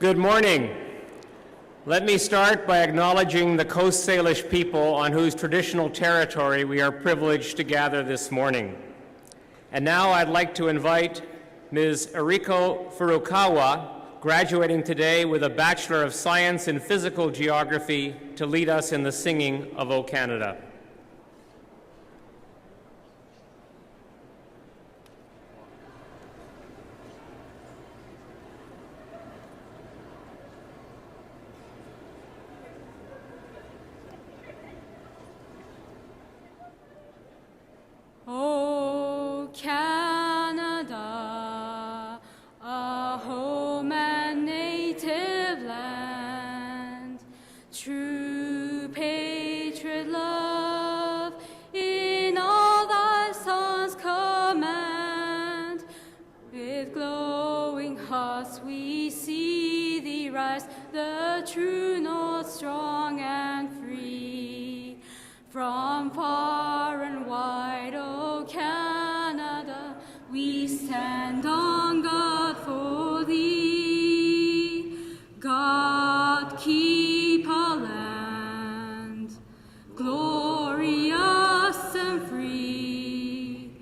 Good morning. Let me start by acknowledging the Coast Salish people on whose traditional territory we are privileged to gather this morning. And now I'd like to invite Ms. Eriko Furukawa, graduating today with a Bachelor of Science in Physical Geography, to lead us in the singing of O Canada. O Canada, a home and native land, true patriot love in all thy songs command. With glowing hearts we see thee rise, the true north, strong and free. From far and wide, O Canada, we stand on guard for thee. God, keep our land glorious and free.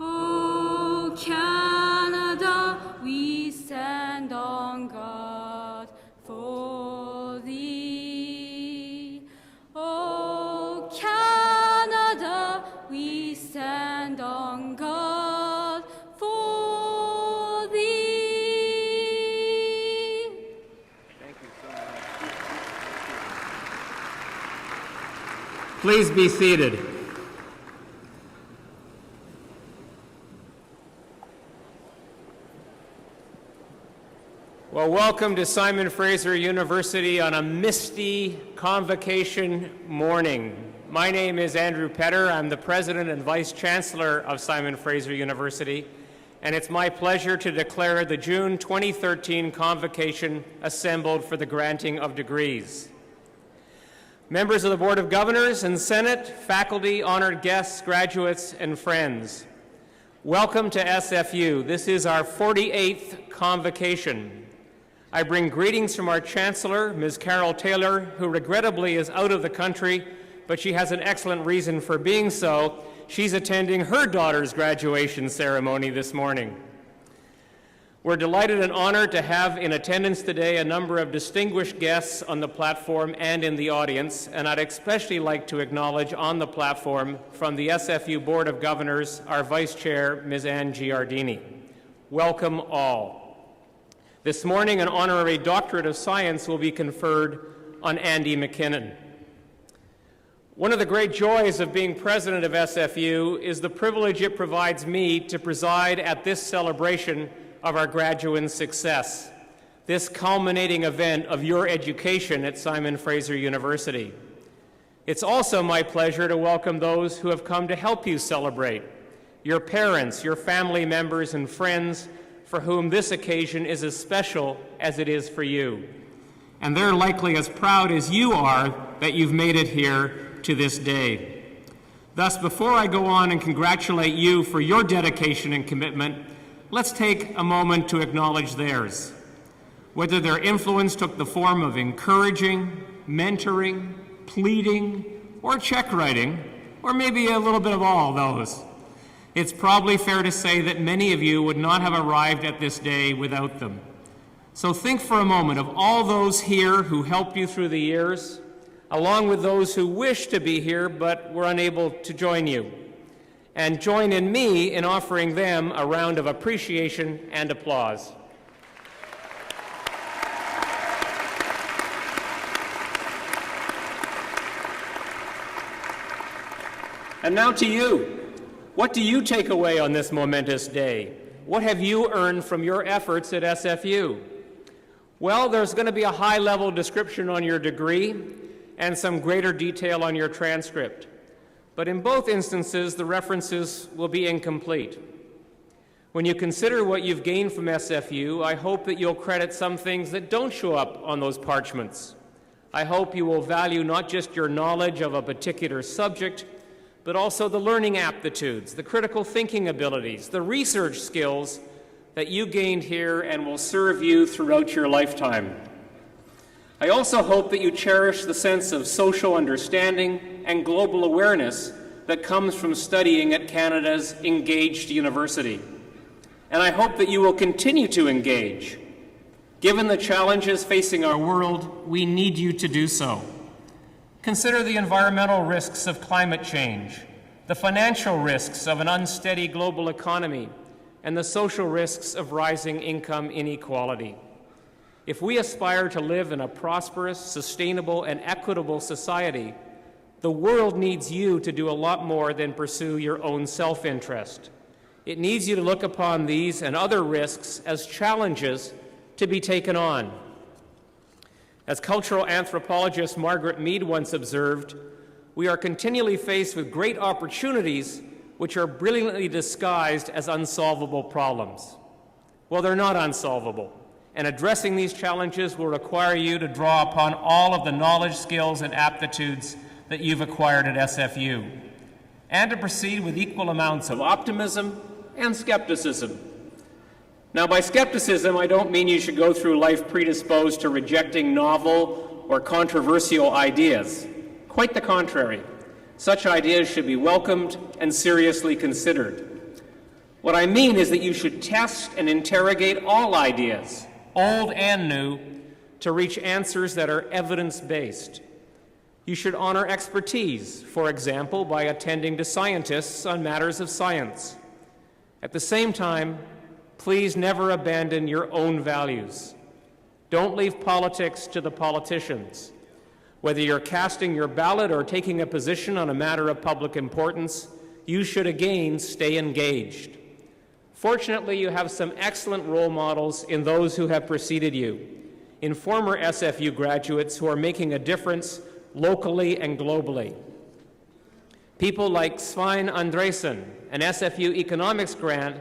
O Canada, we stand on guard for thee. O Canada, we stand on guard for thee. Thank you so much. Please be seated. Well, welcome to Simon Fraser University on a misty Convocation morning. My name is Andrew Petter. I'm the President and Vice Chancellor of Simon Fraser University, and it's my pleasure to declare the June 2013 Convocation assembled for the granting of degrees. Members of the Board of Governors and Senate, faculty, honored guests, graduates, and friends, welcome to SFU. This is our 48th Convocation. I bring greetings from our Chancellor, Ms. Carol Taylor, who regrettably is out of the country, but she has an excellent reason for being so. She's attending her daughter's graduation ceremony this morning. We're delighted and honored to have in attendance today a number of distinguished guests on the platform and in the audience, and I'd especially like to acknowledge on the platform from the SFU Board of Governors, our Vice Chair, Ms. Ann Giardini. Welcome all. This morning, an honorary doctorate of science will be conferred on Andy McKinnon. One of the great joys of being president of SFU is the privilege it provides me to preside at this celebration of our graduates' success, this culminating event of your education at Simon Fraser University. It's also my pleasure to welcome those who have come to help you celebrate, your parents, your family members, and friends for whom this occasion is as special as it is for you. And they're likely as proud as you are that you've made it here to this day. Thus, before I go on and congratulate you for your dedication and commitment, let's take a moment to acknowledge theirs. Whether their influence took the form of encouraging, mentoring, pleading, or check writing, or maybe a little bit of all those. It's probably fair to say that many of you would not have arrived at this day without them. So think for a moment of all those here who helped you through the years, along with those who wish to be here but were unable to join you. And join in me in offering them a round of appreciation and applause. And now to you. What do you take away on this momentous day? What have you earned from your efforts at SFU? Well, there's going to be a high-level description on your degree and some greater detail on your transcript. But in both instances, the references will be incomplete. When you consider what you've gained from SFU, I hope that you'll credit some things that don't show up on those parchments. I hope you will value not just your knowledge of a particular subject, but also the learning aptitudes, the critical thinking abilities, the research skills that you gained here and will serve you throughout your lifetime. I also hope that you cherish the sense of social understanding and global awareness that comes from studying at Canada's engaged university. And I hope that you will continue to engage. Given the challenges facing our world, we need you to do so. Consider the environmental risks of climate change, the financial risks of an unsteady global economy, and the social risks of rising income inequality. If we aspire to live in a prosperous, sustainable, and equitable society, the world needs you to do a lot more than pursue your own self-interest. It needs you to look upon these and other risks as challenges to be taken on. As cultural anthropologist Margaret Mead once observed, we are continually faced with great opportunities which are brilliantly disguised as unsolvable problems. Well, they're not unsolvable, and addressing these challenges will require you to draw upon all of the knowledge, skills, and aptitudes that you've acquired at SFU, and to proceed with equal amounts of optimism and skepticism. Now, by skepticism, I don't mean you should go through life predisposed to rejecting novel or controversial ideas. Quite the contrary. Such ideas should be welcomed and seriously considered. What I mean is that you should test and interrogate all ideas, old and new, to reach answers that are evidence-based. You should honor expertise, for example, by attending to scientists on matters of science. At the same time, please never abandon your own values. Don't leave politics to the politicians. Whether you're casting your ballot or taking a position on a matter of public importance, you should again stay engaged. Fortunately, you have some excellent role models in those who have preceded you, in former SFU graduates who are making a difference locally and globally. People like Svein Andresen, an SFU economics grad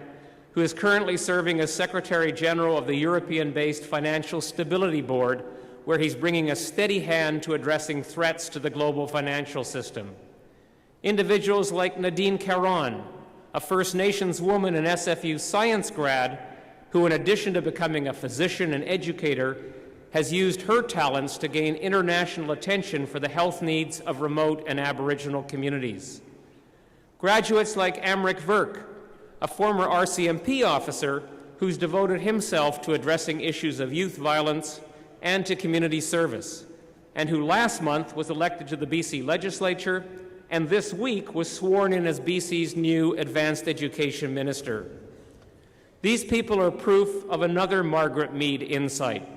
who is currently serving as Secretary General of the European-based Financial Stability Board, where he's bringing a steady hand to addressing threats to the global financial system. Individuals like Nadine Caron, a First Nations woman and SFU science grad, who in addition to becoming a physician and educator, has used her talents to gain international attention for the health needs of remote and Aboriginal communities. Graduates like Amrik Verk, a former RCMP officer who's devoted himself to addressing issues of youth violence and to community service, and who last month was elected to the BC Legislature and this week was sworn in as BC's new Advanced Education Minister. These people are proof of another Margaret Mead insight,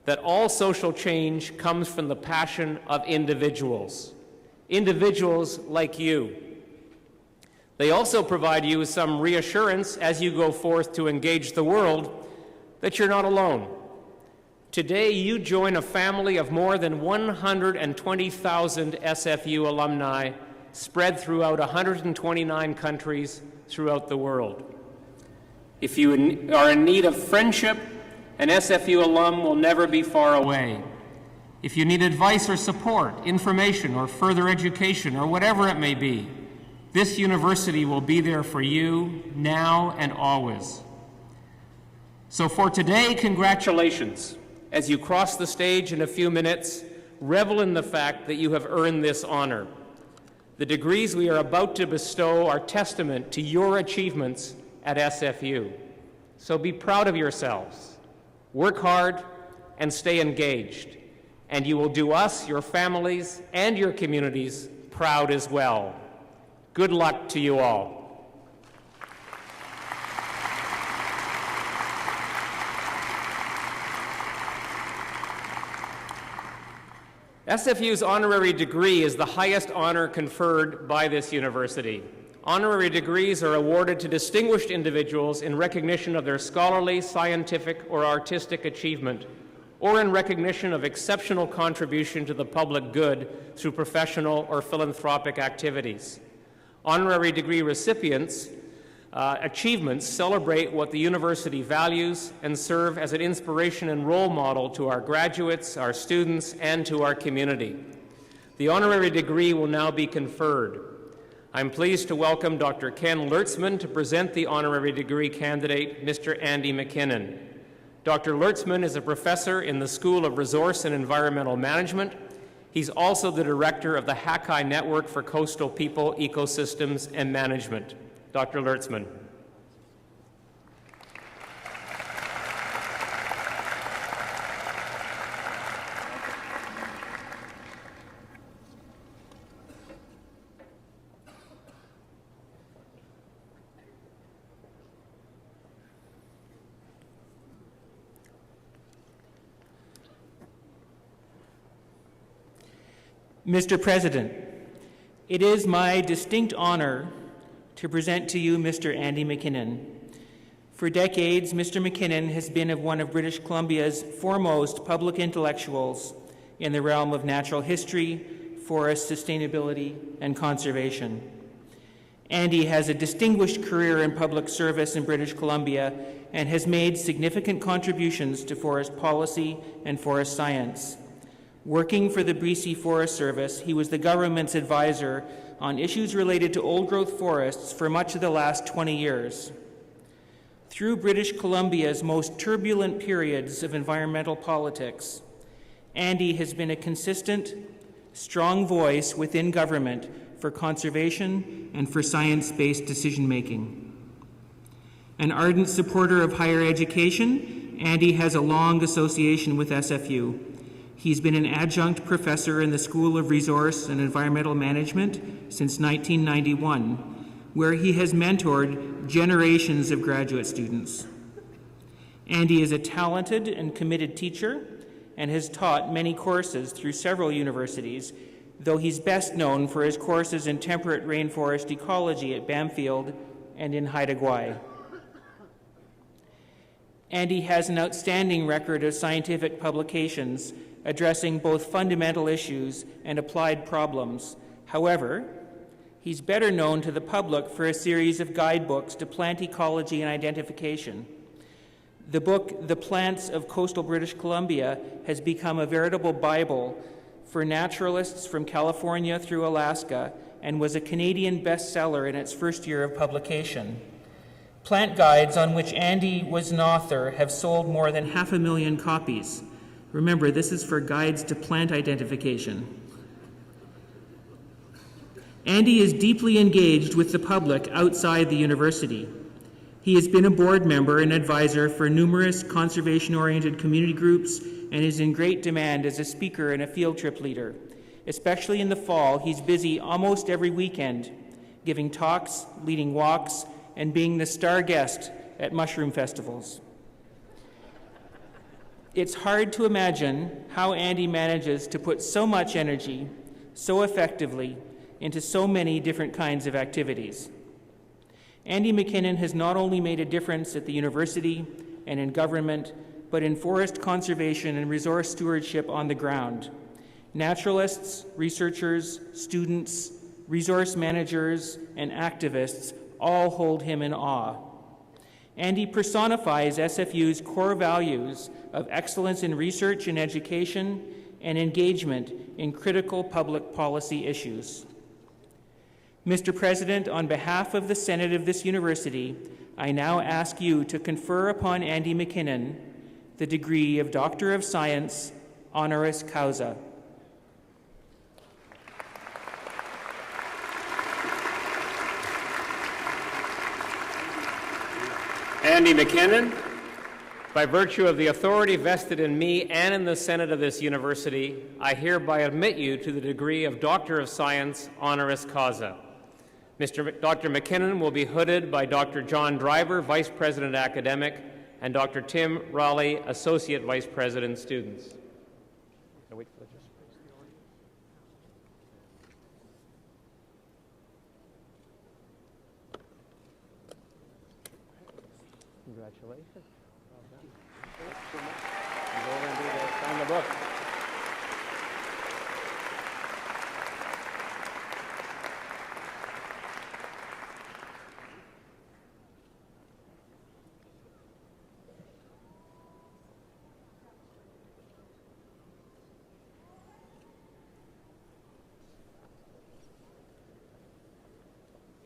that all social change comes from the passion of individuals like you. They also provide you with some reassurance as you go forth to engage the world that you're not alone. Today, you join a family of more than 120,000 SFU alumni spread throughout 129 countries throughout the world. If you are in need of friendship, an SFU alum will never be far away. If you need advice or support, information or further education or whatever it may be, this university will be there for you now and always. So for today, congratulations. As you cross the stage in a few minutes, revel in the fact that you have earned this honor. The degrees we are about to bestow are testament to your achievements at SFU. So be proud of yourselves. Work hard and stay engaged, and you will do us, your families, and your communities proud as well. Good luck to you all. SFU's honorary degree is the highest honor conferred by this university. Honorary degrees are awarded to distinguished individuals in recognition of their scholarly, scientific, or artistic achievement, or in recognition of exceptional contribution to the public good through professional or philanthropic activities. Honorary degree recipients' achievements celebrate what the university values and serve as an inspiration and role model to our graduates, our students, and to our community. The honorary degree will now be conferred. I'm pleased to welcome Dr. Ken Lertzman to present the honorary degree candidate, Mr. Andy McKinnon. Dr. Lertzman is a professor in the School of Resource and Environmental Management. He's also the director of the Hakai Network for Coastal People, Ecosystems, and Management. Dr. Lertzman. Mr. President, it is my distinct honor to present to you Mr. Andy McKinnon. For decades, Mr. McKinnon has been one of British Columbia's foremost public intellectuals in the realm of natural history, forest sustainability, and conservation. Andy has a distinguished career in public service in British Columbia and has made significant contributions to forest policy and forest science. Working for the BC Forest Service, he was the government's advisor on issues related to old-growth forests for much of the last 20 years. Through British Columbia's most turbulent periods of environmental politics, Andy has been a consistent, strong voice within government for conservation and for science-based decision-making. An ardent supporter of higher education, Andy has a long association with SFU. He's been an adjunct professor in the School of Resource and Environmental Management since 1991, where he has mentored generations of graduate students. Andy is a talented and committed teacher and has taught many courses through several universities, though he's best known for his courses in temperate rainforest ecology at Bamfield and in Haida Gwaii. Andy has an outstanding record of scientific publications addressing both fundamental issues and applied problems. However, he's better known to the public for a series of guidebooks to plant ecology and identification. The book, The Plants of Coastal British Columbia, has become a veritable Bible for naturalists from California through Alaska and was a Canadian bestseller in its first year of publication. Plant guides on which Andy was an author have sold more than 500,000 copies. Remember, this is for guides to plant identification. Andy is deeply engaged with the public outside the university. He has been a board member and advisor for numerous conservation-oriented community groups and is in great demand as a speaker and a field trip leader. Especially in the fall, he's busy almost every weekend, giving talks, leading walks, and being the star guest at mushroom festivals. It's hard to imagine how Andy manages to put so much energy, so effectively, into so many different kinds of activities. Andy McKinnon has not only made a difference at the university and in government, but in forest conservation and resource stewardship on the ground. Naturalists, researchers, students, resource managers, and activists all hold him in awe. Andy personifies SFU's core values of excellence in research and education and engagement in critical public policy issues. Mr. President, on behalf of the Senate of this university, I now ask you to confer upon Andy McKinnon the degree of Doctor of Science, honoris causa. Andy McKinnon, by virtue of the authority vested in me and in the Senate of this university, I hereby admit you to the degree of Doctor of Science, honoris causa. Dr. McKinnon will be hooded by Dr. John Driver, Vice President Academic, and Dr. Tim Raleigh, Associate Vice President Students. Congratulations. Well done. Thanks so much. Go over and sign the book.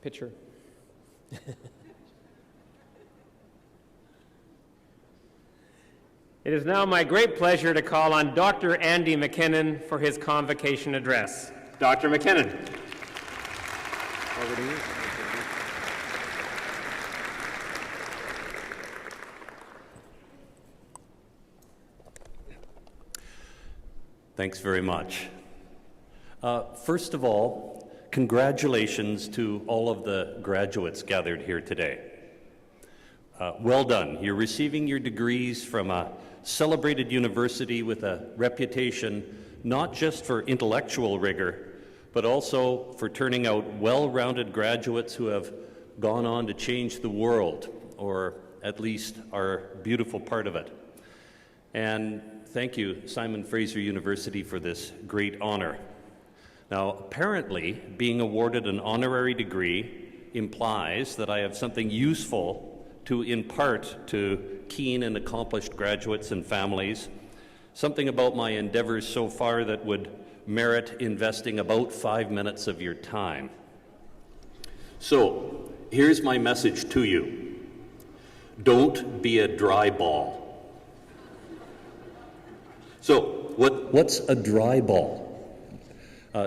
picture. It is now my great pleasure to call on Dr. Andy McKinnon for his convocation address. Dr. McKinnon. Over to you. Thanks very much. First of all, congratulations to all of the graduates gathered here today. Well done. You're receiving your degrees from a celebrated university with a reputation not just for intellectual rigor, but also for turning out well-rounded graduates who have gone on to change the world, or at least are a beautiful part of it. And thank you, Simon Fraser University, for this great honor. Now, apparently, being awarded an honorary degree implies that I have something useful to impart to keen and accomplished graduates and families, something about my endeavors so far that would merit investing about 5 minutes of your time. So, here's my message to you. Don't be a dry ball. So, what's a dry ball?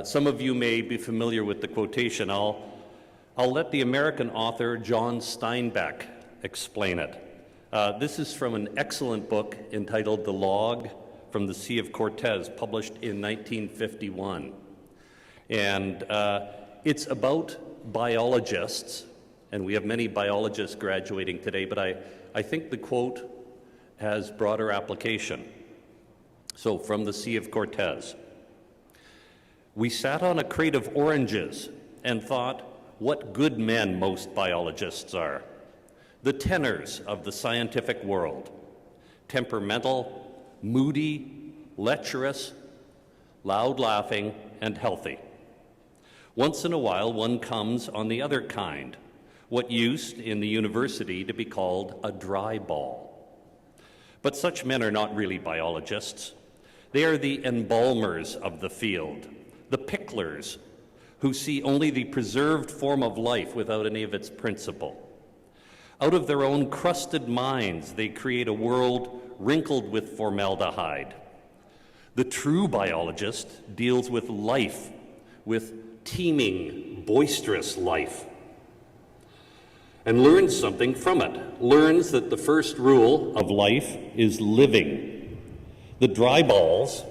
Some of you may be familiar with the quotation. I'll let the American author John Steinbeck explain it. This is from an excellent book entitled The Log from the Sea of Cortez, published in 1951. And it's about biologists, and we have many biologists graduating today, but I think the quote has broader application. So, from the Sea of Cortez. We sat on a crate of oranges and thought what good men most biologists are. The tenors of the scientific world. Temperamental, moody, lecherous, loud laughing, and healthy. Once in a while, one comes on the other kind, what used in the university to be called a dry ball. But such men are not really biologists. They are the embalmers of the field, the picklers, who see only the preserved form of life without any of its principle. Out of their own crusted minds, they create a world wrinkled with formaldehyde. The true biologist deals with life, with teeming, boisterous life, and learns something from it. Learns that the first rule of life is living. The dry balls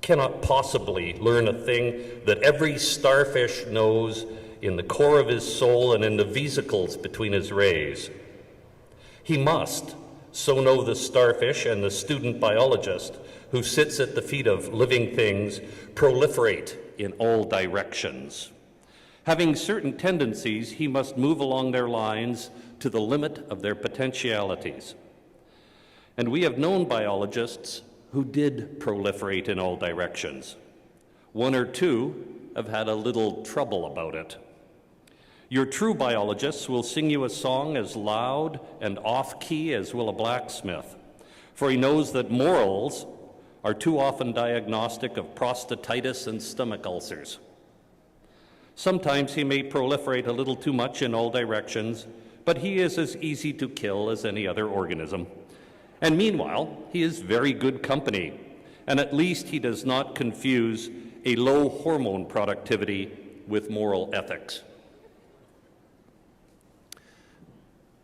cannot possibly learn a thing that every starfish knows in the core of his soul and in the vesicles between his rays. He must, so know the starfish and the student biologist who sits at the feet of living things, proliferate in all directions. Having certain tendencies, he must move along their lines to the limit of their potentialities. And we have known biologists who did proliferate in all directions. One or two have had a little trouble about it. Your true biologists will sing you a song as loud and off-key as will a blacksmith, for he knows that morals are too often diagnostic of prostatitis and stomach ulcers. Sometimes he may proliferate a little too much in all directions, but he is as easy to kill as any other organism. And meanwhile, he is very good company, and at least he does not confuse a low hormone productivity with moral ethics.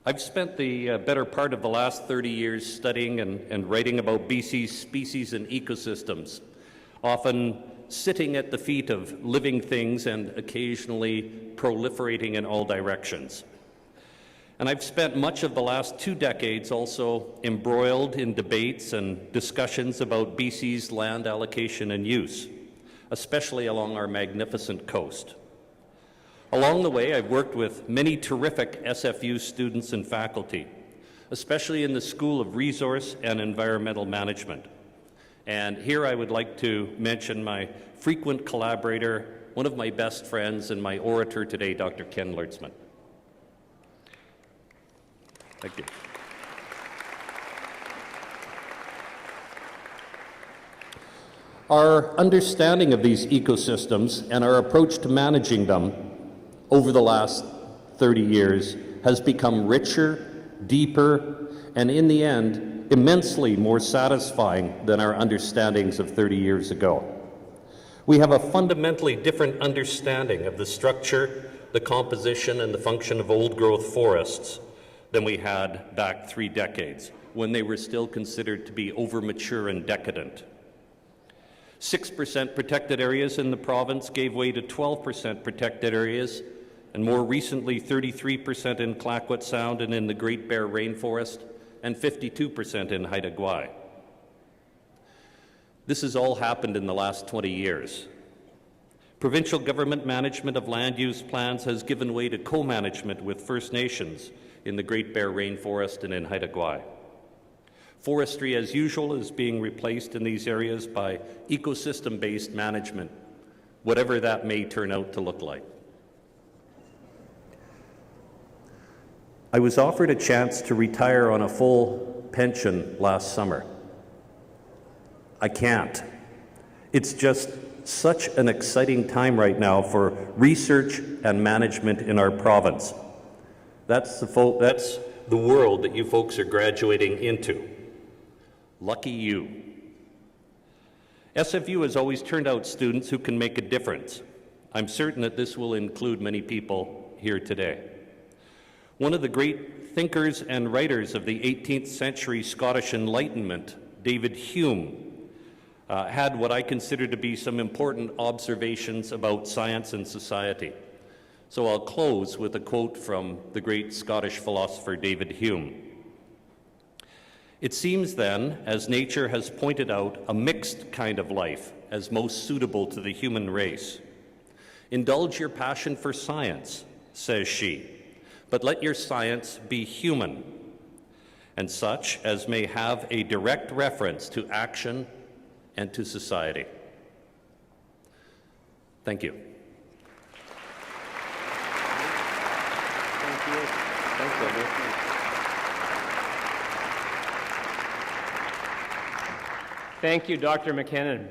I've spent the better part of the last 30 years studying and writing about BC's species and ecosystems, often sitting at the feet of living things and occasionally proliferating in all directions. And I've spent much of the last 2 decades also embroiled in debates and discussions about BC's land allocation and use, especially along our magnificent coast. Along the way, I've worked with many terrific SFU students and faculty, especially in the School of Resource and Environmental Management. And here I would like to mention my frequent collaborator, one of my best friends, and my orator today, Dr. Ken Lertzman. Thank you. Our understanding of these ecosystems and our approach to managing them over the last 30 years has become richer, deeper, and in the end, immensely more satisfying than our understandings of 30 years ago. We have a fundamentally different understanding of the structure, the composition, and the function of old-growth forests than we had back 3 decades, when they were still considered to be overmature and decadent. 6% protected areas in the province gave way to 12% protected areas, and more recently 33% in Clayoquot Sound and in the Great Bear Rainforest, and 52% in Haida Gwaii. This has all happened in the last 20 years. Provincial government management of land use plans has given way to co-management with First Nations in the Great Bear Rainforest and in Haida Gwaii. Forestry, as usual, is being replaced in these areas by ecosystem-based management, whatever that may turn out to look like. I was offered a chance to retire on a full pension last summer. I can't. It's just such an exciting time right now for research and management in our province. That's the world that you folks are graduating into. Lucky you. SFU has always turned out students who can make a difference. I'm certain that this will include many people here today. One of the great thinkers and writers of the 18th century Scottish Enlightenment, David Hume, had what I consider to be some important observations about science and society. So I'll close with a quote from the great Scottish philosopher David Hume. It seems then, as nature has pointed out, a mixed kind of life as most suitable to the human race. Indulge your passion for science, says she, but let your science be human, and such as may have a direct reference to action and to society. Thank you. Thank you. Thanks, Andrew. Thank you, Dr. McKinnon.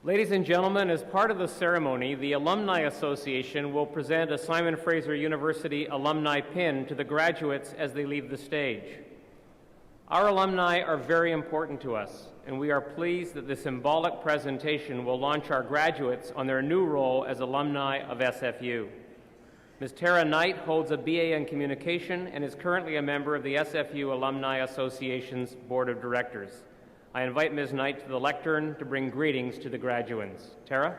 Ladies and gentlemen, as part of the ceremony, the Alumni Association will present a Simon Fraser University alumni pin to the graduates as they leave the stage. Our alumni are very important to us, and we are pleased that this symbolic presentation will launch our graduates on their new role as alumni of SFU. Ms. Tara Knight holds a BA in Communication and is currently a member of the SFU Alumni Association's Board of Directors. I invite Ms. Knight to the lectern to bring greetings to the graduates. Tara?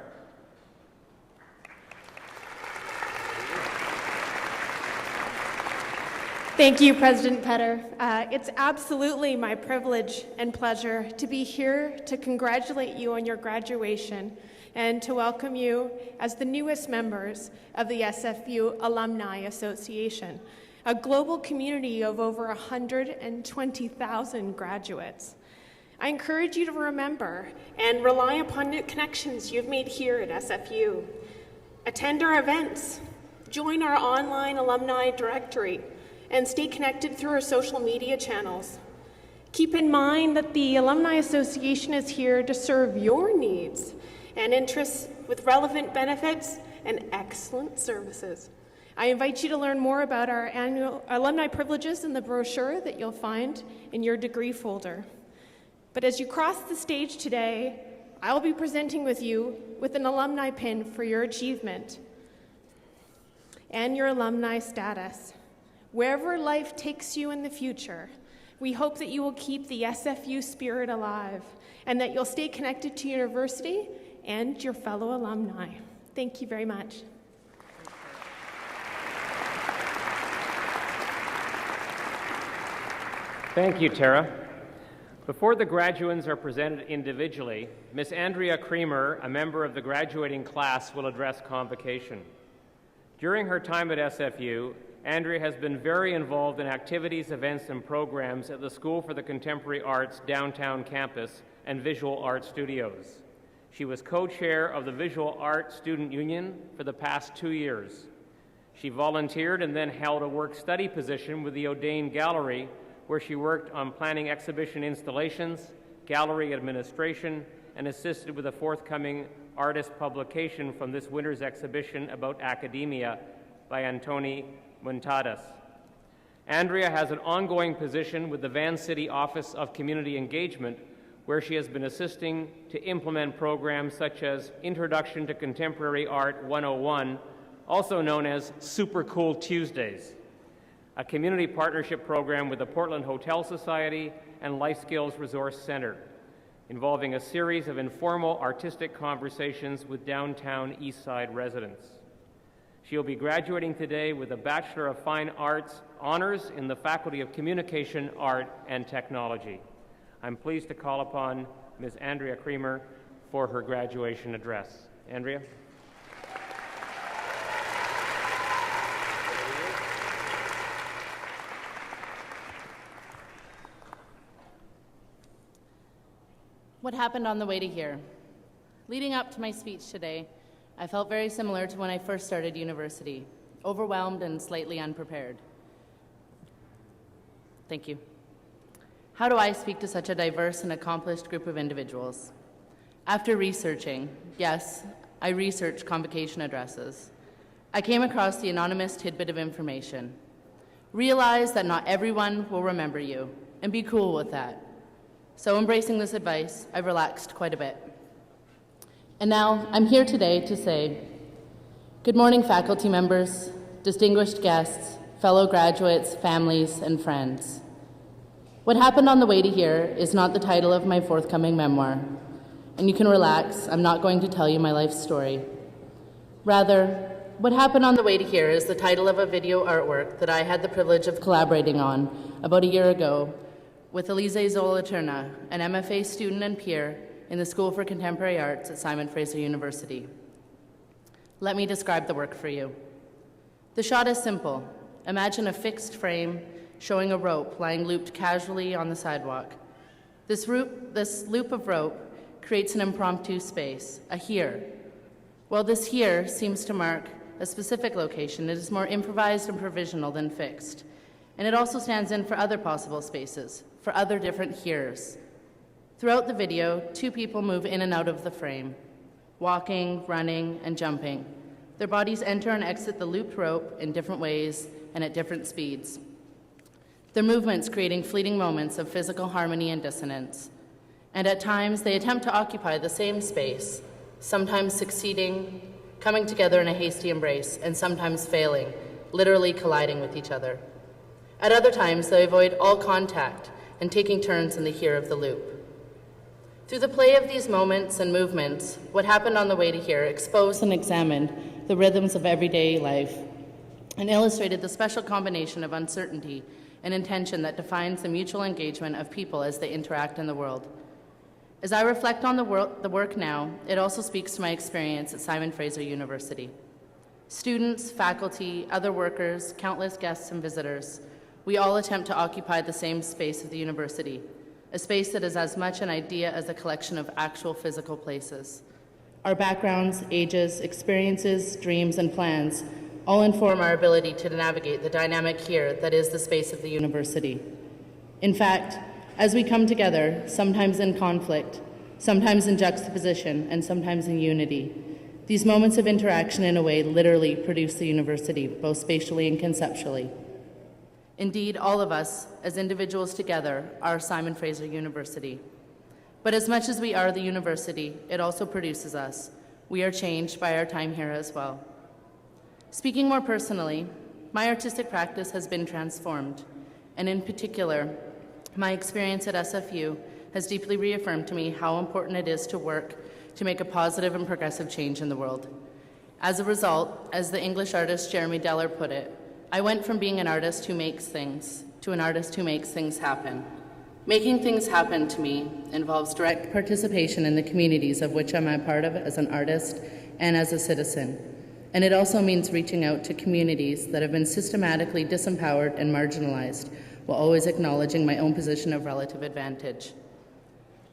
Thank you, President Petter. It's absolutely my privilege and pleasure to be here to congratulate you on your graduation and to welcome you as the newest members of the SFU Alumni Association, a global community of over 120,000 graduates. I encourage you to remember and rely upon the connections you've made here at SFU. Attend our events, join our online alumni directory, and stay connected through our social media channels. Keep in mind that the Alumni Association is here to serve your needs and interests with relevant benefits and excellent services. I invite you to learn more about our annual alumni privileges in the brochure that you'll find in your degree folder. But as you cross the stage today, I'll be presenting with you with an alumni pin for your achievement and your alumni status. Wherever life takes you in the future, we hope that you will keep the SFU spirit alive and that you'll stay connected to university and your fellow alumni. Thank you very much. Thank you, Tara. Before the graduands are presented individually, Ms. Andrea Creamer, a member of the graduating class, will address Convocation. During her time at SFU, Andrea has been very involved in activities, events, and programs at the School for the Contemporary Arts downtown campus and Visual Art Studios. She was co-chair of the Visual Art Student Union for the past 2 years. She volunteered and then held a work-study position with the O'Dane Gallery, where she worked on planning exhibition installations, gallery administration, and assisted with a forthcoming artist publication from this winter's exhibition about academia by Antoni Muntadas. Andrea has an ongoing position with the Van City Office of Community Engagement, where she has been assisting to implement programs such as Introduction to Contemporary Art 101, also known as Super Cool Tuesdays, a community partnership program with the Portland Hotel Society and Life Skills Resource Center, involving a series of informal artistic conversations with downtown Eastside residents. She will be graduating today with a Bachelor of Fine Arts honors in the Faculty of Communication, Art, and Technology. I'm pleased to call upon Ms. Andrea Creamer for her graduation address. Andrea? What happened on the way to here? Leading up to my speech today, I felt very similar to when I first started university, overwhelmed and slightly unprepared. Thank you. How do I speak to such a diverse and accomplished group of individuals? After researching, yes, I researched convocation addresses, I came across the anonymous tidbit of information. Realize that not everyone will remember you, and be cool with that. So embracing this advice, I've relaxed quite a bit. And now I'm here today to say, good morning, faculty members, distinguished guests, fellow graduates, families, and friends. What happened on the way to here is not the title of my forthcoming memoir, and you can relax, I'm not going to tell you my life story. Rather, what happened on the way to here is the title of a video artwork that I had the privilege of collaborating on about a year ago with Elise Zolaturna, an MFA student and peer in the School for Contemporary Arts at Simon Fraser University. Let me describe the work for you. The shot is simple. Imagine a fixed frame showing a rope lying looped casually on the sidewalk. This loop of rope creates an impromptu space, a here. While this here seems to mark a specific location, it is more improvised and provisional than fixed. And it also stands in for other possible spaces, for other different heres. Throughout the video, two people move in and out of the frame, walking, running, and jumping. Their bodies enter and exit the looped rope in different ways and at different speeds. Their movements creating fleeting moments of physical harmony and dissonance. And at times, they attempt to occupy the same space, sometimes succeeding, coming together in a hasty embrace, and sometimes failing, literally colliding with each other. At other times, they avoid all contact and taking turns in the here of the loop. Through the play of these moments and movements, what happened on the way to here exposed and examined the rhythms of everyday life and illustrated the special combination of uncertainty and intention that defines the mutual engagement of people as they interact in the world. As I reflect on the work now, it also speaks to my experience at Simon Fraser University. Students, faculty, other workers, countless guests and visitors, we all attempt to occupy the same space of the university, a space that is as much an idea as a collection of actual physical places. Our backgrounds, ages, experiences, dreams, and plans all inform our ability to navigate the dynamic here that is the space of the university. In fact, as we come together, sometimes in conflict, sometimes in juxtaposition, and sometimes in unity, these moments of interaction in a way literally produce the university, both spatially and conceptually. Indeed, all of us, as individuals together, are Simon Fraser University. But as much as we are the university, it also produces us. We are changed by our time here as well. Speaking more personally, my artistic practice has been transformed, and in particular, my experience at SFU has deeply reaffirmed to me how important it is to work to make a positive and progressive change in the world. As a result, as the English artist Jeremy Deller put it, I went from being an artist who makes things to an artist who makes things happen. Making things happen to me involves direct participation in the communities of which I'm a part of as an artist and as a citizen. And it also means reaching out to communities that have been systematically disempowered and marginalized, while always acknowledging my own position of relative advantage.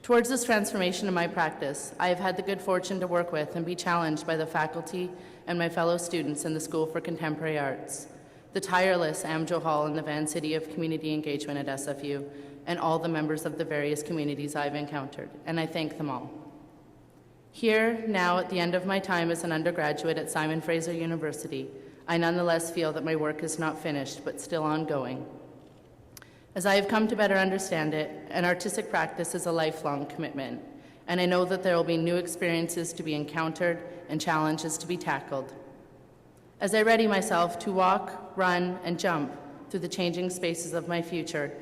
Towards this transformation in my practice, I have had the good fortune to work with and be challenged by the faculty and my fellow students in the School for Contemporary Arts, the tireless Amjo Hall and the Van City of Community Engagement at SFU, and all the members of the various communities I've encountered, and I thank them all. Here, now at the end of my time as an undergraduate at Simon Fraser University, I nonetheless feel that my work is not finished, but still ongoing. As I have come to better understand it, an artistic practice is a lifelong commitment, and I know that there will be new experiences to be encountered and challenges to be tackled. As I ready myself to walk, run, and jump through the changing spaces of my future,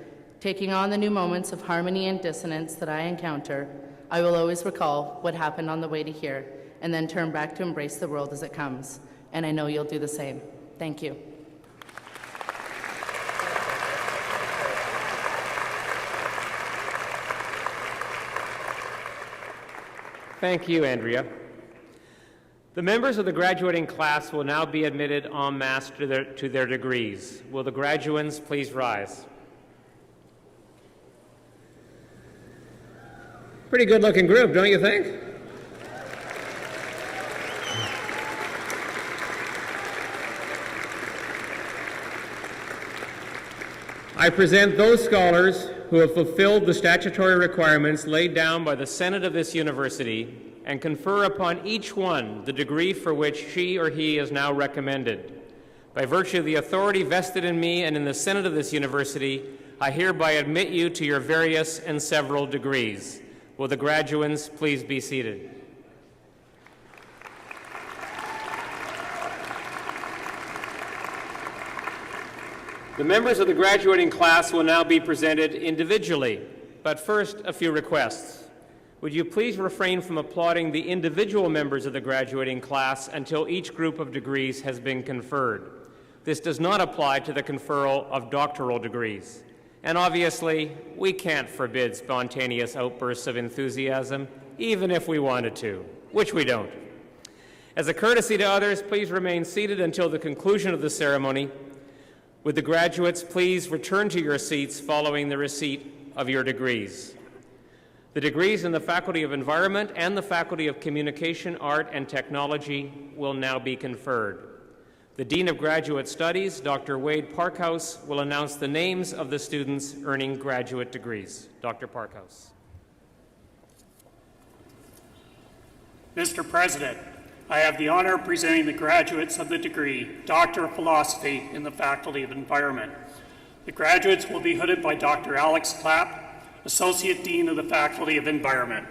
taking on the new moments of harmony and dissonance that I encounter, I will always recall what happened on the way to here, and then turn back to embrace the world as it comes. And I know you'll do the same. Thank you. Thank you, Andrea. The members of the graduating class will now be admitted en masse to their degrees. Will the graduands please rise? Pretty good-looking group, don't you think? I present those scholars who have fulfilled the statutory requirements laid down by the Senate of this university and confer upon each one the degree for which she or he is now recommended. By virtue of the authority vested in me and in the Senate of this university, I hereby admit you to your various and several degrees. Will the graduands please be seated? The members of the graduating class will now be presented individually, but first, a few requests. Would you please refrain from applauding the individual members of the graduating class until each group of degrees has been conferred? This does not apply to the conferral of doctoral degrees. And obviously, we can't forbid spontaneous outbursts of enthusiasm, even if we wanted to, which we don't. As a courtesy to others, please remain seated until the conclusion of the ceremony. Would the graduates please return to your seats following the receipt of your degrees? The degrees in the Faculty of Environment and the Faculty of Communication, Art, and Technology will now be conferred. The Dean of Graduate Studies, Dr. Wade Parkhouse, will announce the names of the students earning graduate degrees. Dr. Parkhouse. Mr. President, I have the honor of presenting the graduates of the degree Doctor of Philosophy in the Faculty of Environment. The graduates will be hooded by Dr. Alex Clapp, Associate Dean of the Faculty of Environment.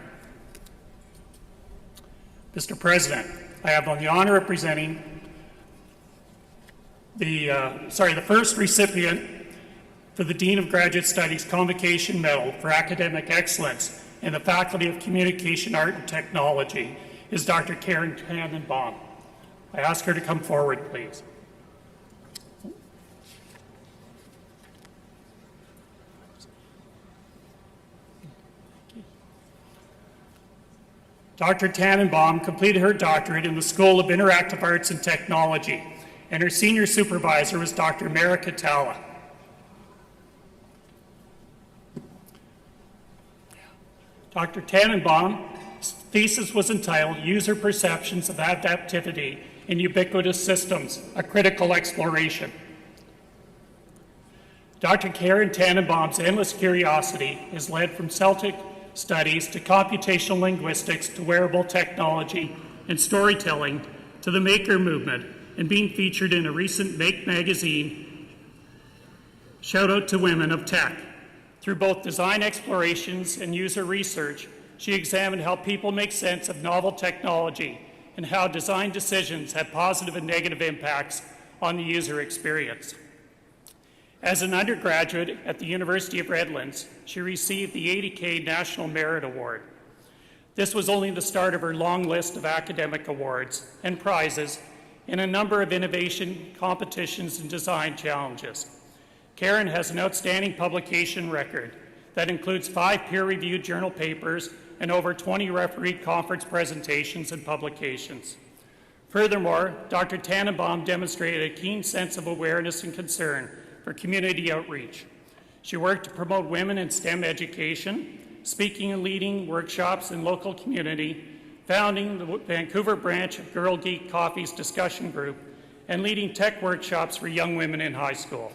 Mr. President, I have the honor of presenting the first recipient for the Dean of Graduate Studies Convocation Medal for Academic Excellence in the Faculty of Communication, Art, and Technology is Dr. Karen Tannenbaum. I ask her to come forward, please. Dr. Tannenbaum completed her doctorate in the School of Interactive Arts and Technology, and her senior supervisor was Dr. Mara Catala. Dr. Tannenbaum's thesis was entitled User Perceptions of Adaptivity in Ubiquitous Systems, a Critical Exploration. Dr. Karen Tannenbaum's endless curiosity has led from Celtic studies to computational linguistics to wearable technology and storytelling to the maker movement and being featured in a recent Make magazine, Shout Out to Women of Tech. Through both design explorations and user research, she examined how people make sense of novel technology and how design decisions have positive and negative impacts on the user experience. As an undergraduate at the University of Redlands, she received the 80K National Merit Award. This was only the start of her long list of academic awards and prizes in a number of innovation competitions and design challenges. Karen has an outstanding publication record that includes 5 peer-reviewed journal papers and over 20 refereed conference presentations and publications. Furthermore, Dr. Tannenbaum demonstrated a keen sense of awareness and concern for community outreach. She worked to promote women in STEM education, speaking and leading workshops in local community, founding the Vancouver branch of Girl Geek Coffee's discussion group, and leading tech workshops for young women in high school.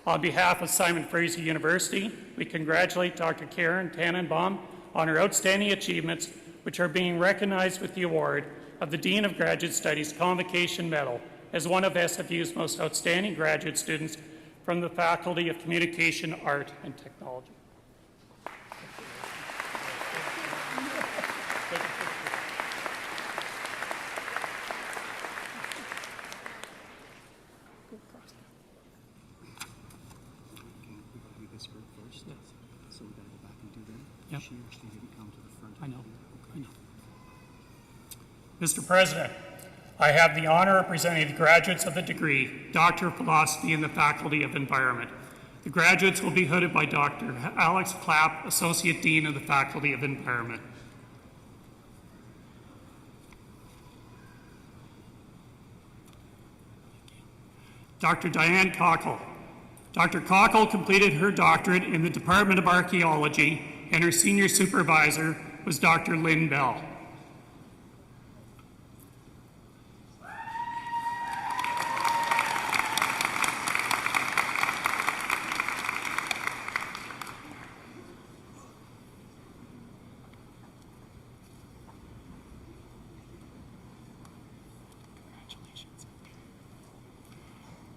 On behalf of Simon Fraser University, we congratulate Dr. Karen Tannenbaum on her outstanding achievements which are being recognized with the award of the Dean of Graduate Studies Convocation Medal as one of SFU's most outstanding graduate students from the Faculty of Communication, Art, and Technology. Yep. She actually didn't come to the front. I know. Mr. President, I have the honor of presenting the graduates of the degree, Doctor of Philosophy in the Faculty of Environment. The graduates will be hooded by Dr. Alex Clapp, Associate Dean of the Faculty of Environment. Dr. Diane Cockle. Dr. Cockle completed her doctorate in the Department of Archaeology, and her senior supervisor was Dr. Lynn Bell.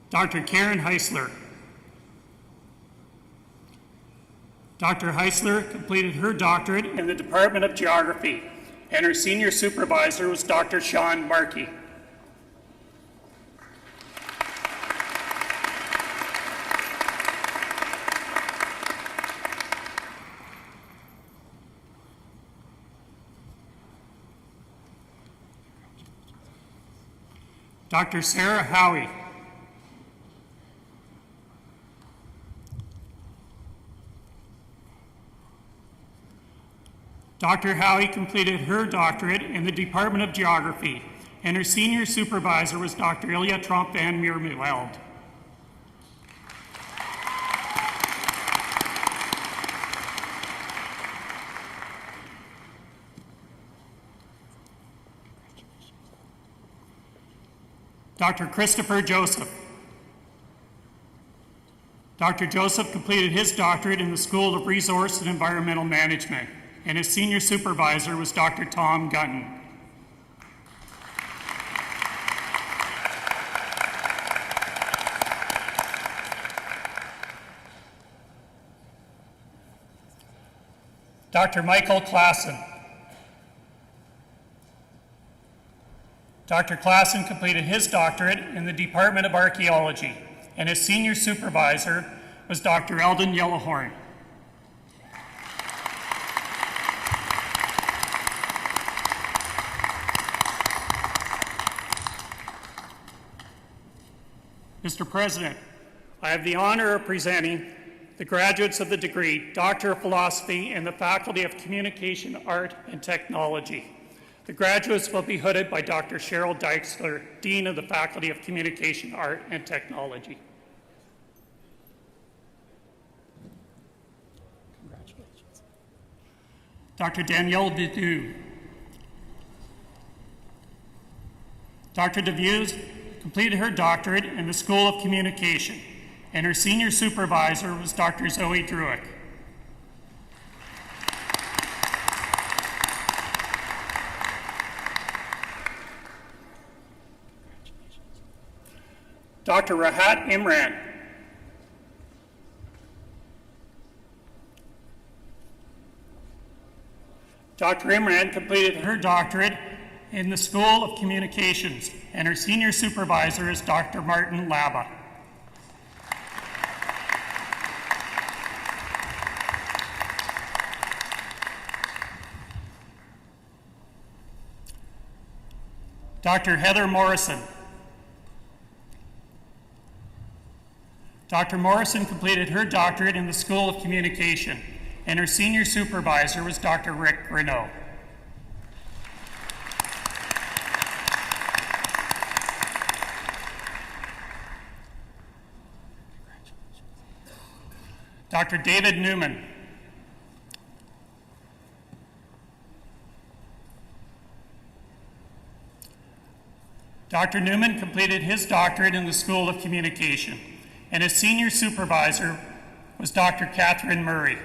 Dr. Karen Heisler. Dr. Heisler completed her doctorate in the Department of Geography, and her senior supervisor was Dr. Sean Markey. Dr. Sarah Howie. Dr. Howie completed her doctorate in the Department of Geography, and her senior supervisor was Dr. Ilya Tromp van Meermeweld. Dr. Christopher Joseph. Dr. Joseph completed his doctorate in the School of Resource and Environmental Management, and his senior supervisor was Dr. Tom Gunton. Dr. Michael Klassen. Dr. Klassen completed his doctorate in the Department of Archaeology, and his senior supervisor was Dr. Eldon Yellowhorn. Mr. President, I have the honor of presenting the graduates of the degree, Doctor of Philosophy in the Faculty of Communication, Art, and Technology. The graduates will be hooded by Dr. Cheryl Dykesler, Dean of the Faculty of Communication, Art, and Technology. Congratulations. Dr. Danielle Dedew. Dr. Dedew completed her doctorate in the School of Communication, and her senior supervisor was Dr. Zoe Druick. Dr. Rahat Imran. Dr. Imran completed her doctorate in the School of Communications, and her senior supervisor is Dr. Martin Laba. Dr. Heather Morrison. Dr. Morrison completed her doctorate in the School of Communication, and her senior supervisor was Dr. Rick Renault. Dr. David Newman. Dr. Newman completed his doctorate in the School of Communication, and his senior supervisor was Dr. Catherine Murray.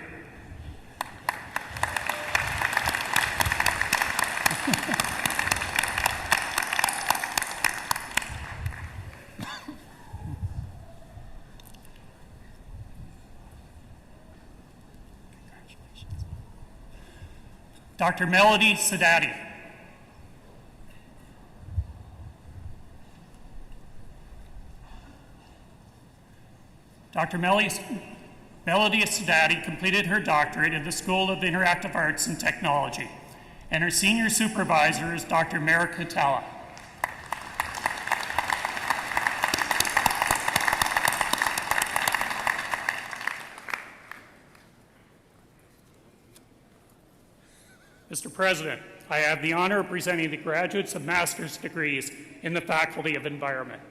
Dr. Melody Sadati. Dr. Melody Sadati completed her doctorate in the School of Interactive Arts and Technology, and her senior supervisor is Dr. Mara Catala. Mr. President, I have the honor of presenting the graduates of master's degrees in the Faculty of Environment.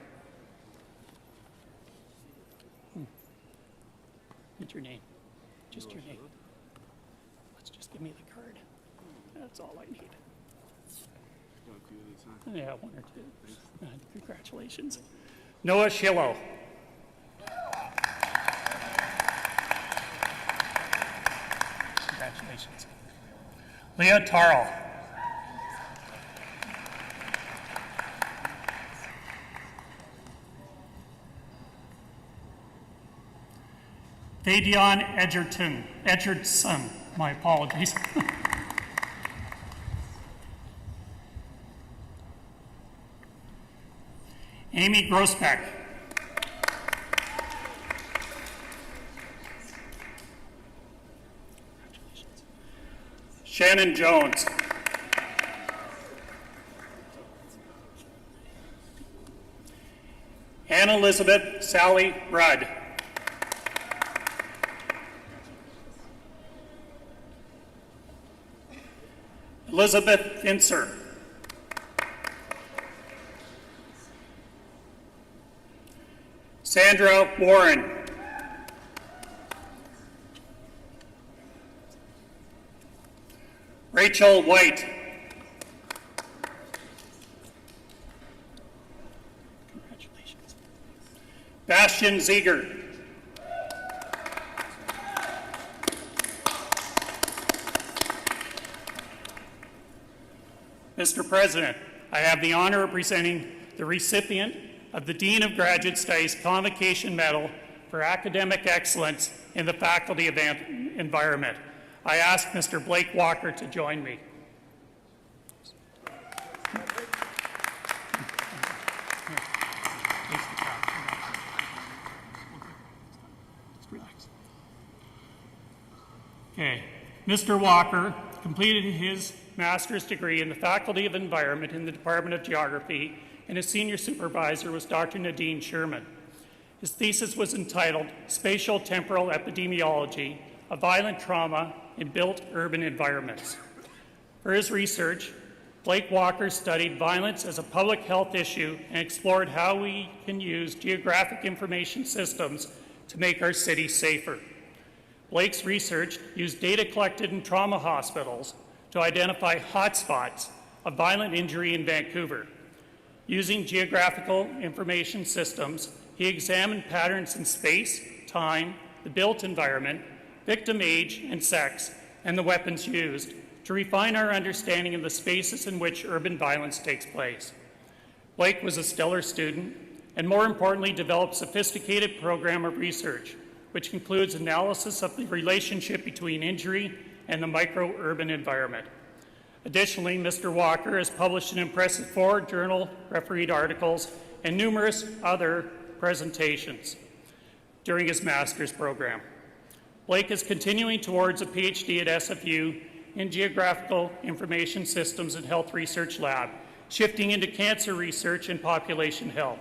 What's your name? Just your name. Let's just give me the card. That's all I need. Yeah, one or two. Congratulations. Noah Shillow. Congratulations. Leah Tarl. Fadion Edgerton, my apologies. Amy Grossbeck. Shannon Jones. Anne Elizabeth Sally Rudd. Elizabeth Finser. Sandra Warren. Rachel White. Congratulations. Bastian Ziegert. Mr. President, I have the honor of presenting the recipient of the Dean of Graduate Studies Convocation Medal for Academic Excellence in the Faculty of Environment. I ask Mr. Blake Walker to join me. Okay, Mr. Walker completed his master's degree in the Faculty of Environment in the Department of Geography, and his senior supervisor was Dr. Nadine Sherman. His thesis was entitled Spatial Temporal Epidemiology of Violent Trauma in Built Urban Environments. For his research, Blake Walker studied violence as a public health issue and explored how we can use geographic information systems to make our cities safer. Blake's research used data collected in trauma hospitals to identify hotspots of violent injury in Vancouver. Using geographical information systems, he examined patterns in space, time, the built environment, victim age and sex, and the weapons used to refine our understanding of the spaces in which urban violence takes place. Blake was a stellar student, and more importantly, developed a sophisticated program of research, which includes analysis of the relationship between injury and the micro-urban environment. Additionally, Mr. Walker has published an impressive 4 journal-refereed articles and numerous other presentations during his master's program. Blake is continuing towards a PhD at SFU in Geographical Information Systems and Health Research Lab, shifting into cancer research and population health.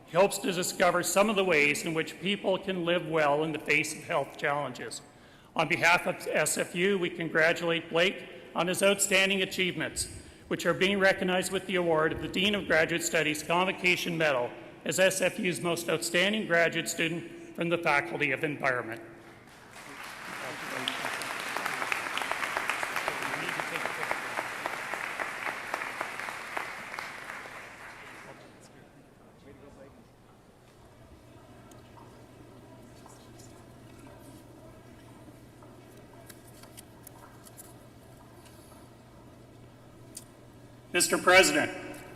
He hopes to discover some of the ways in which people can live well in the face of health challenges. On behalf of SFU, we congratulate Blake on his outstanding achievements, which are being recognized with the award of the Dean of Graduate Studies Convocation Medal as SFU's most outstanding graduate student from the Faculty of Environment. Mr. President,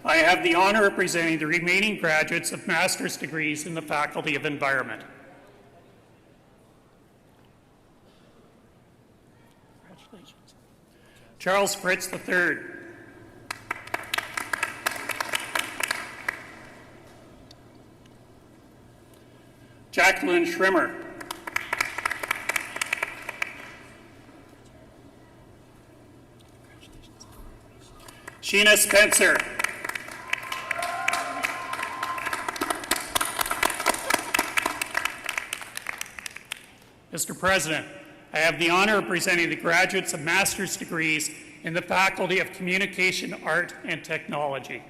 I have the honor of presenting the remaining graduates of master's degrees in the Faculty of Environment. Congratulations. Charles Fritz III. Jacqueline Schrimmer. Sheena Spencer. Mr. President, I have the honor of presenting the graduates of master's degrees in the Faculty of Communication, Art, and Technology.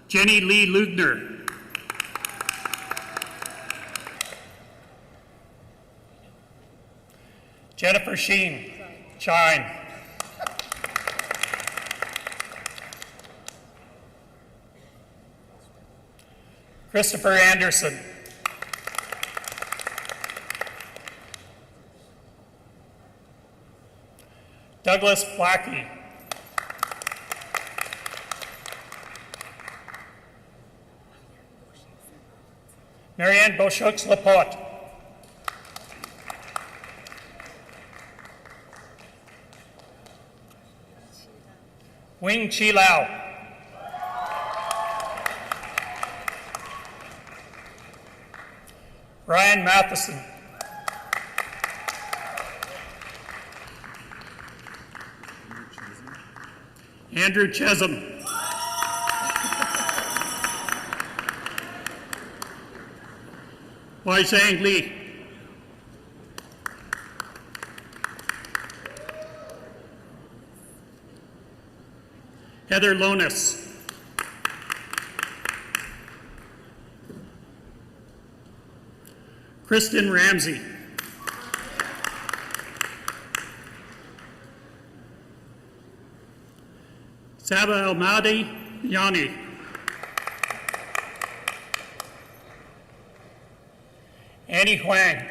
Jenny Lee Lugner. Jennifer Sheen. Shine. Christopher Anderson. Douglas Blackie. Marianne Beauchaux-Lapotte. Wing Chi Lao. Ryan Matheson. Andrew Chesum. Wai Zhang Li. Heather Lonis. Kristen Ramsey. Saba Almadi Yani. Annie Huang.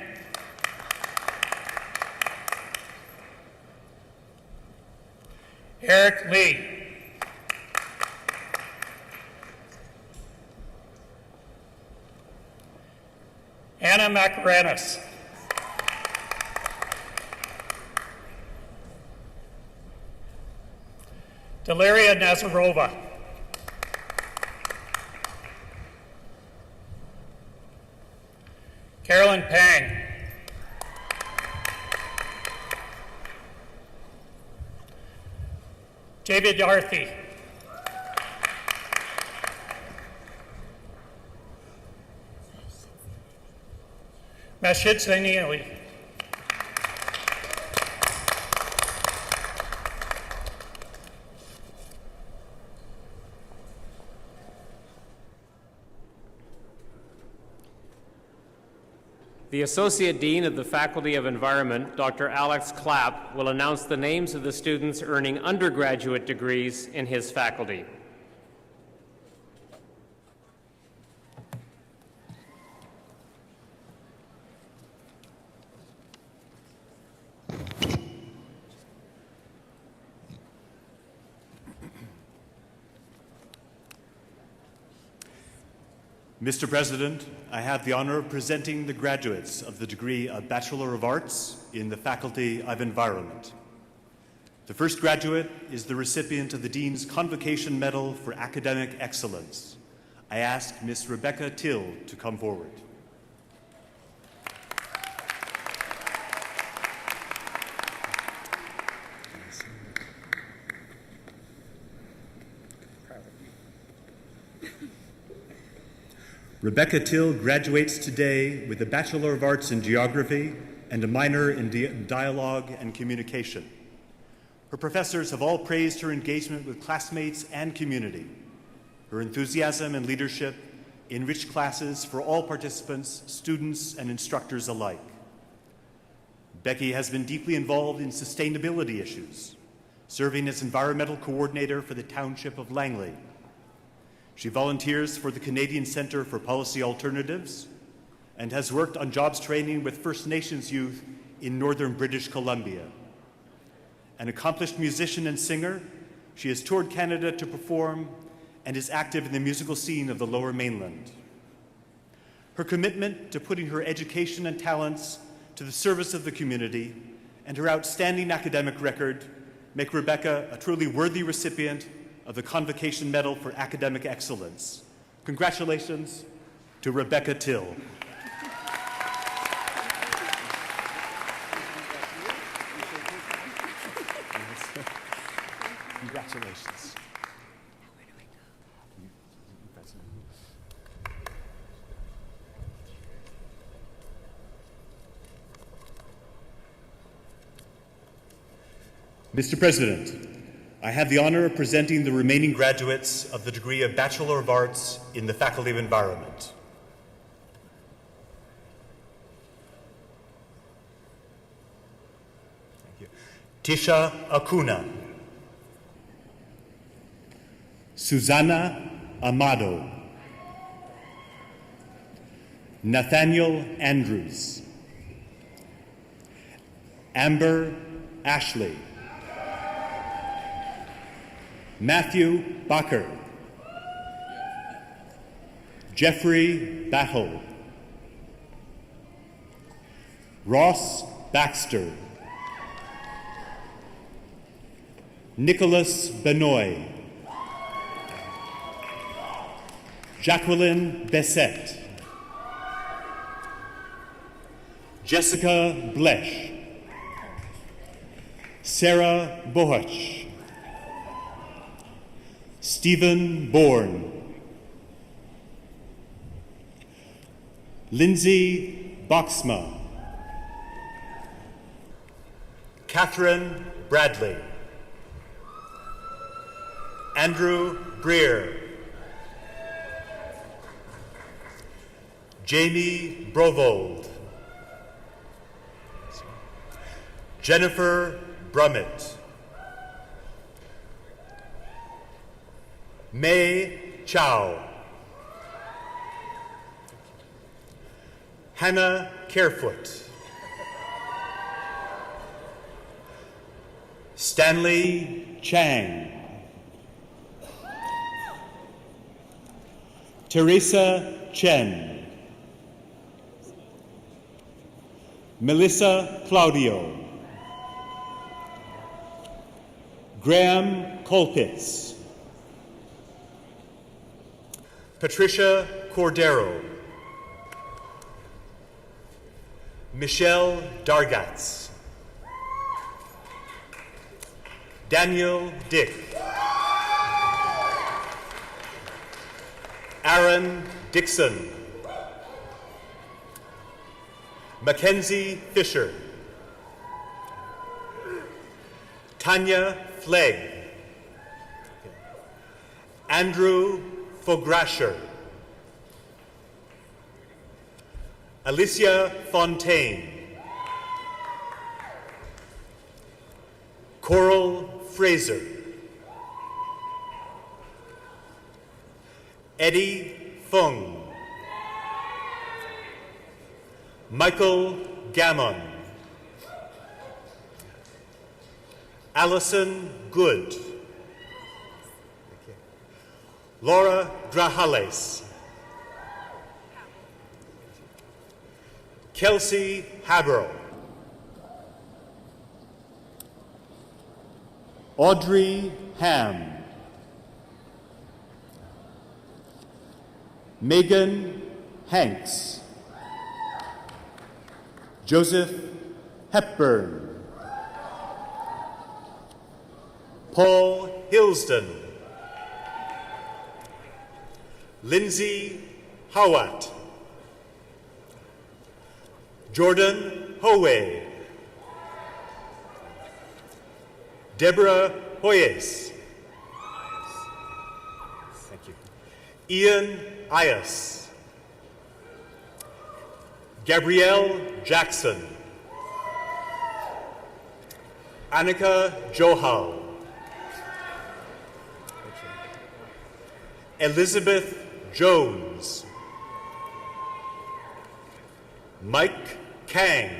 Eric Lee. Anna Macaranis. Delaria Nazarova. Carolyn Pang. David Arthy. Mashid Zainili. The Associate Dean of the Faculty of Environment, Dr. Alex Clapp, will announce the names of the students earning undergraduate degrees in his faculty. Mr. President, I have the honor of presenting the graduates of the degree of Bachelor of Arts in the Faculty of Environment. The first graduate is the recipient of the Dean's Convocation Medal for Academic Excellence. I ask Ms. Rebecca Till to come forward. Rebecca Till graduates today with a Bachelor of Arts in Geography and a minor in Dialogue and Communication. Her professors have all praised her engagement with classmates and community. Her enthusiasm and leadership enrich classes for all participants, students, and instructors alike. Becky has been deeply involved in sustainability issues, serving as environmental coordinator for the Township of Langley. She volunteers for the Canadian Centre for Policy Alternatives, and has worked on jobs training with First Nations youth in northern British Columbia. An accomplished musician and singer, she has toured Canada to perform and is active in the musical scene of the Lower Mainland. Her commitment to putting her education and talents to the service of the community and her outstanding academic record make Rebecca a truly worthy recipient of the Convocation Medal for Academic Excellence. Congratulations to Rebecca Till. Congratulations. Mr. President, I have the honor of presenting the remaining graduates of the degree of Bachelor of Arts in the Faculty of Environment. Thank you. Tisha Acuna. Susana Amado. Nathaniel Andrews. Amber Ashley. Matthew Bacher. Jeffrey Battle. Ross Baxter. Nicholas Benoit. Jacqueline Bessette. Jessica Blesch. Sarah Bohach. Stephen Bourne. Lindsay Boxma. Catherine Bradley. Andrew Breer. Jamie Brovold. Jennifer Brummett. May Chow. Hannah Carefoot. Stanley Chang. Teresa Chen. Melissa Claudio. Graham Colpitz. Patricia Cordero. Michelle Dargatz. Daniel Dick. Aaron Dixon. Mackenzie Fisher. Tanya Flegg. Andrew Fograsher. Alicia Fontaine. Coral Fraser. Eddie Fung. Michael Gammon. Allison Good. Laura Grajales. Kelsey Habro. Audrey Ham. Megan Hanks. Joseph Hepburn. Paul Hillsden. Lindsay Howat. Jordan Howe. Deborah Hoyes. Thank you. Ian Ayas. Gabrielle Jackson. Annika Johal. Elizabeth Jones. Mike Kang,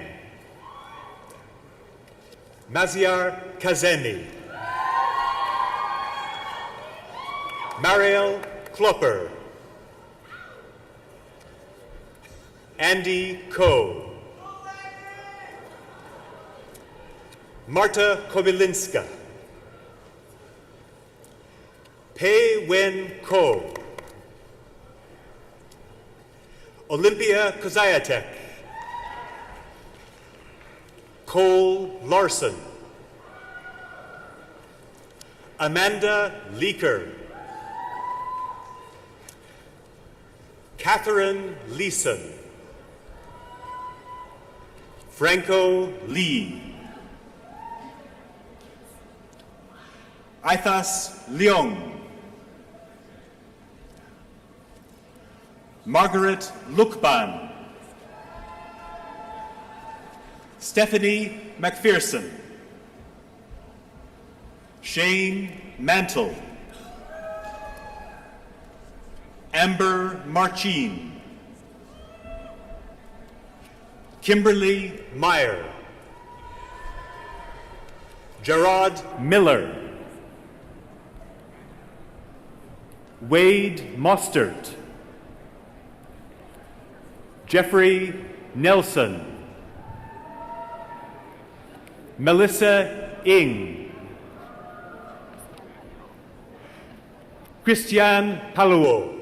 Maziar Kazemi, Mariel Klopper, Andy Ko, Marta Kobylinska, Pei Wen Ko, Olympia Kozayatek, Cole Larson, Amanda Leaker, Catherine Leeson, Franco Lee, Aithas Leong, Margaret Lukban, Stephanie McPherson, Shane Mantle, Amber Marchin, Kimberly Meyer, Gerard Miller, Wade Mostert, Jeffrey Nelson, Melissa Ing, Christian Paluo,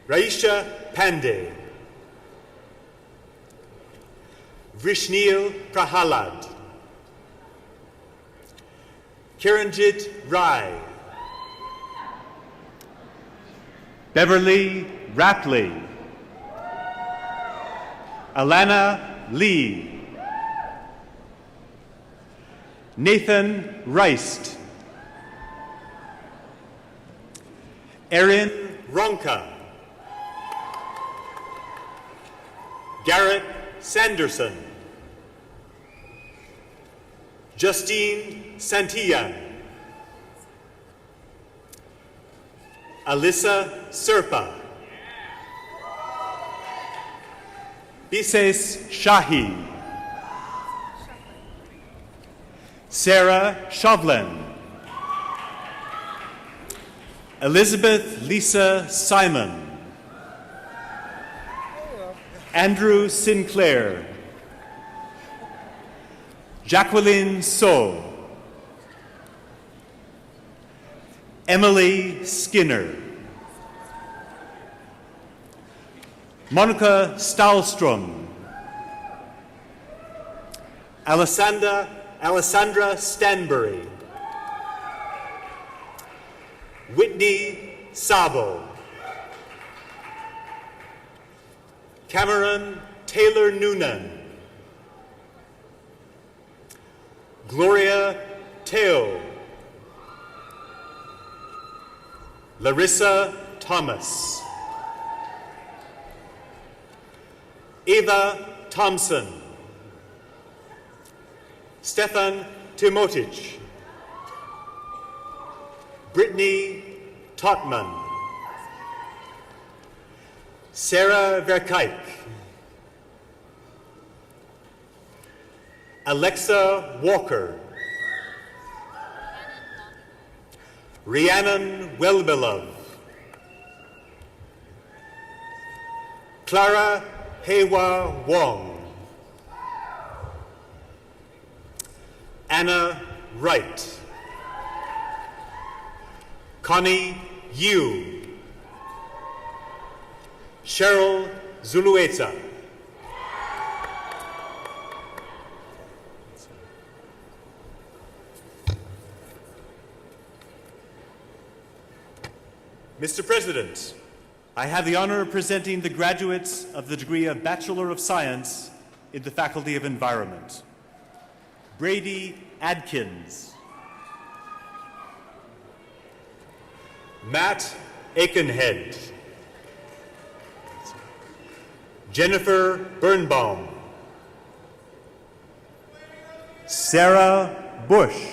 Raisha Pandey, Vishnil Prahalad, Kiranjit Rai, Beverly Rapley, Alana Lee, Nathan Reist, Erin Ronka, Garrett Sanderson, Justine Santillan, Alyssa Serpa, Bises Shahi, Sarah Shovlin, Elizabeth Lisa Simon, Andrew Sinclair, Jacqueline So, Emily Skinner, Monica Stahlstrom, Alessandra Stanbury, Whitney Sabo, Cameron Taylor Noonan, Gloria Teo, Larissa Thomas, Eva Thompson, Stefan Timotich, Brittany Totman, Sarah Verkijk, Alexa Walker, Rhiannon Wellbelove, Clara Hewa Wong, Anna Wright, Connie Yu, Cheryl Zulueta, Mr. President, I have the honor of presenting the graduates of the degree of Bachelor of Science in the Faculty of Environment. Brady Adkins, Matt Aikenhead, Jennifer Birnbaum, Sarah Bush,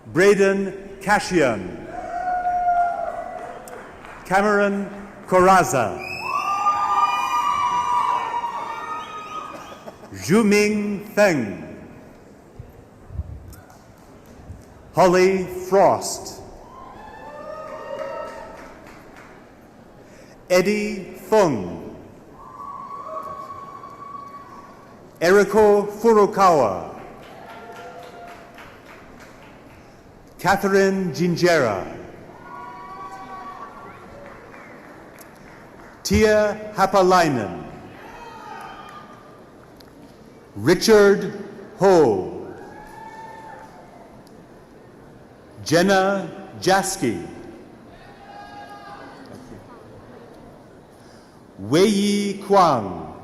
Braden Cashian, Cameron Coraza, Zhuming Feng, Holly Frost, Eddie Fung, Eriko Furukawa, Catherine Ginjera, Tia Hapalainen, Richard Ho, Jenna Jaski, Wei Kwang,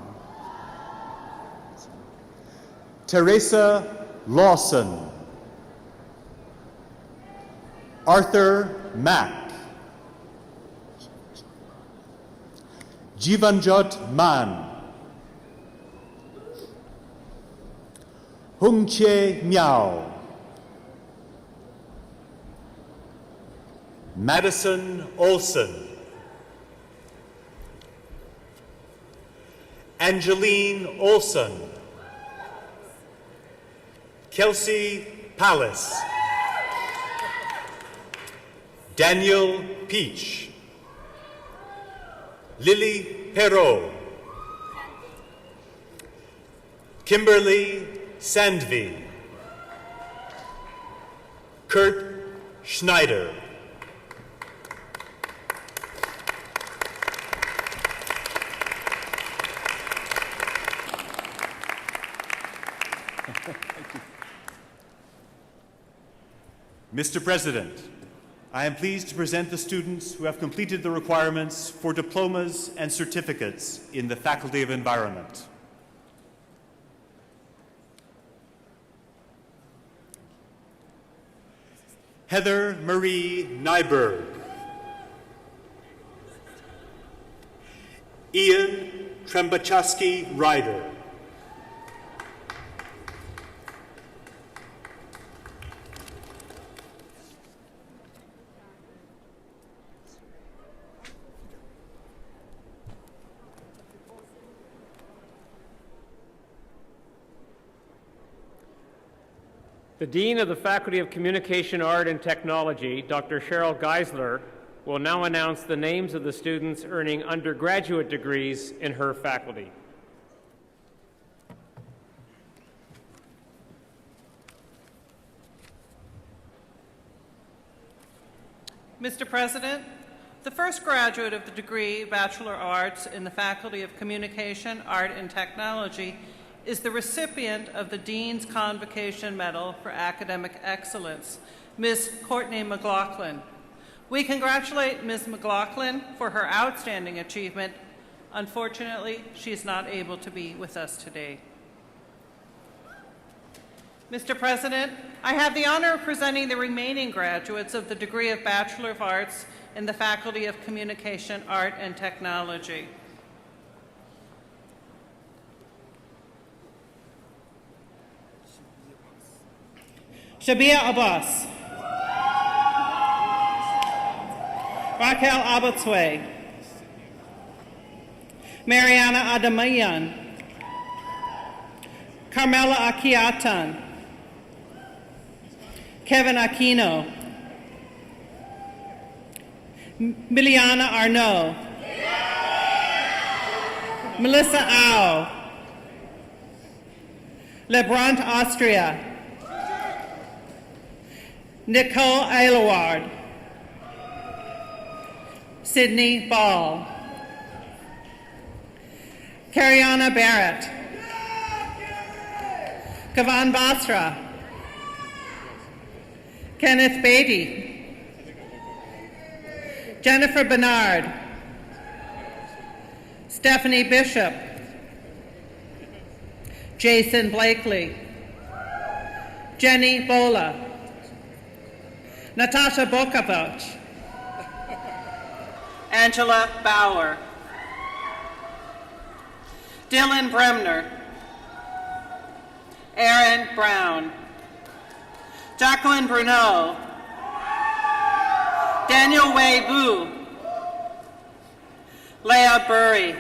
Teresa Lawson, Arthur Mack, Jivanjot Man, Hung Chie Miao, Madison Olson, Angeline Olson, Kelsey Pallas, Daniel Peach, Lily Perot, Kimberly Sandvi, Kurt Schneider, Mr. President, I am pleased to present the students who have completed the requirements for diplomas and certificates in the Faculty of Environment. Heather Marie Nyberg, Ian Trembachowski Ryder, The Dean of the Faculty of Communication, Art, and Technology, Dr. Cheryl Geisler, will now announce the names of the students earning undergraduate degrees in her faculty. Mr. President, the first graduate of the degree Bachelor of Arts in the Faculty of Communication, Art, and Technology is the recipient of the Dean's Convocation Medal for Academic Excellence, Ms. Courtney McLaughlin. We congratulate Ms. McLaughlin for her outstanding achievement. Unfortunately, she is not able to be with us today. Mr. President, I have the honor of presenting the remaining graduates of the degree of Bachelor of Arts in the Faculty of Communication, Art, and Technology. Shabia Abbas, Raquel Abatswe, Mariana Adamayan, Carmela Akiatan, Kevin Aquino, Miliana Arnaud, Melissa Au, Lebrant Austria, Nicole Aylward, Sydney Ball, Cariana Barrett, Kavan Basra, Kenneth Beatty, Jennifer Bernard, Stephanie Bishop, Jason Blakely, Jenny Bola, Natasha Bokovic, Angela Bauer, Dylan Bremner, Aaron Brown, Jacqueline Bruneau, Daniel Wei Bu, Leah Burry,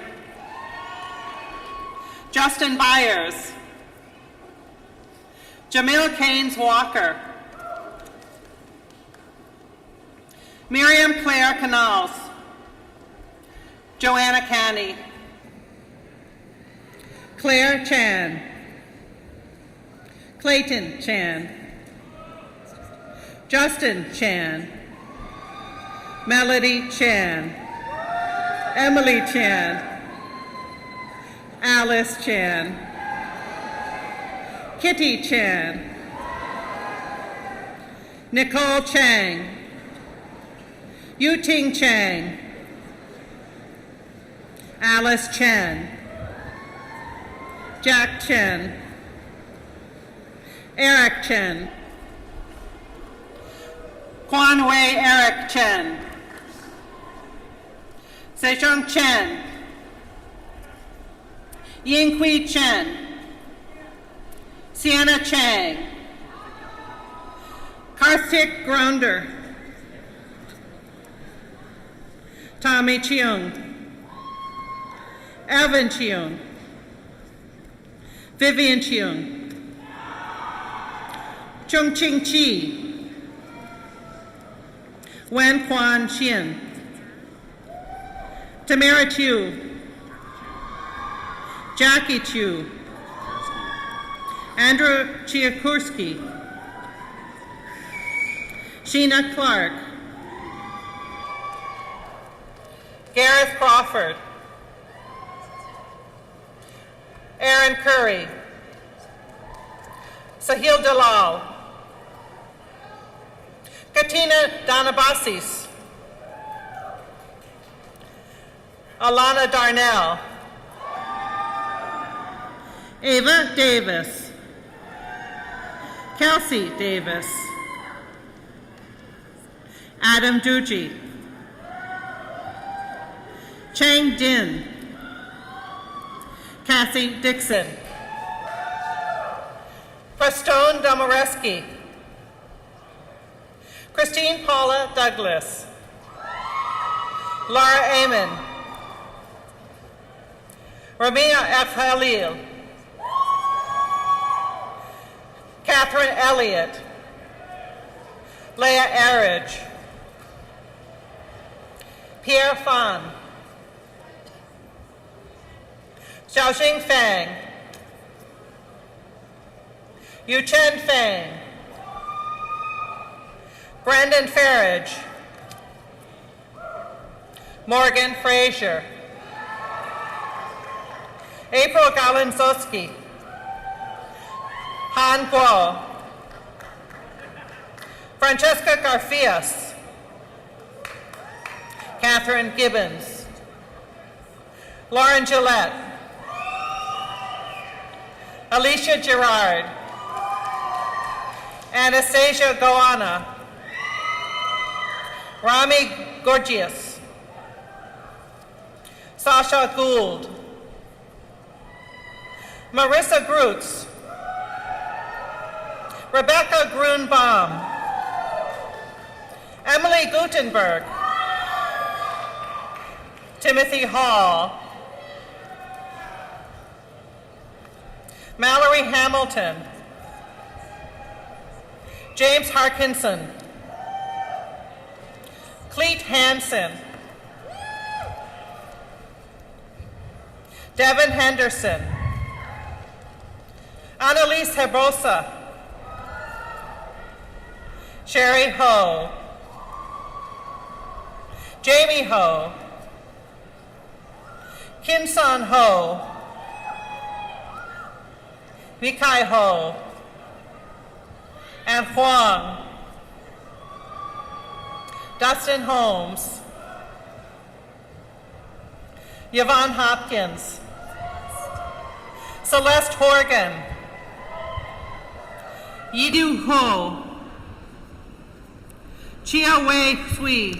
Justin Byers, Jamil Keynes Walker, Miriam Claire Canals, Joanna Canny, Claire Chan, Clayton Chan, Justin Chan, Melody Chan, Emily Chan, Alice Chan, Kitty Chan, Nicole Chang, Yuting Chang, Alice Chen, Jack Chen, Eric Chen, Quan Wei Eric Chen, Sejong Chen, Yinghui Chen, Sienna Chang, Karthik Grounder, Tommy Cheung, Evan Cheung, Vivian Cheung, Chung Ching Chi, Wen Quan Xian, Tamara Chu, Jackie Chu, Andrew Chiakurski, Sheena Clark, Gareth Crawford, Aaron Curry, Sahil Dalal, Katina Danabasis, Alana Darnell, Ava Davis, Kelsey Davis, Adam Ducci, Chang Din, Cassie Dixon, Prestone Domoreski, Christine Paula Douglas, Laura Amon, Ramia F. Halil, Catherine Elliott, Leah Arridge, Pierre Fan, Xiaoxing Fang, Yuchen Fang, Brandon Farage, Morgan Fraser, April Galanzowski, Han Guo, Francesca Garfias, Catherine Gibbons, Lauren Gillette, Alicia Girard, Anastasia Goana, Rami Gorgias, Sasha Gould, Marissa Grutz, Rebecca Grunbaum, Emily Gutenberg, Timothy Hall, Mallory Hamilton, James Harkinson, Cleet Hansen, Devin Henderson, Annalise Hebrosa, Sherry Ho, Jamie Ho, Kim Son Ho, Mikai Ho, and Huang, Dustin Holmes, Yvonne Hopkins, Celeste Horgan, Yidu Ho, Chia Wei Hui,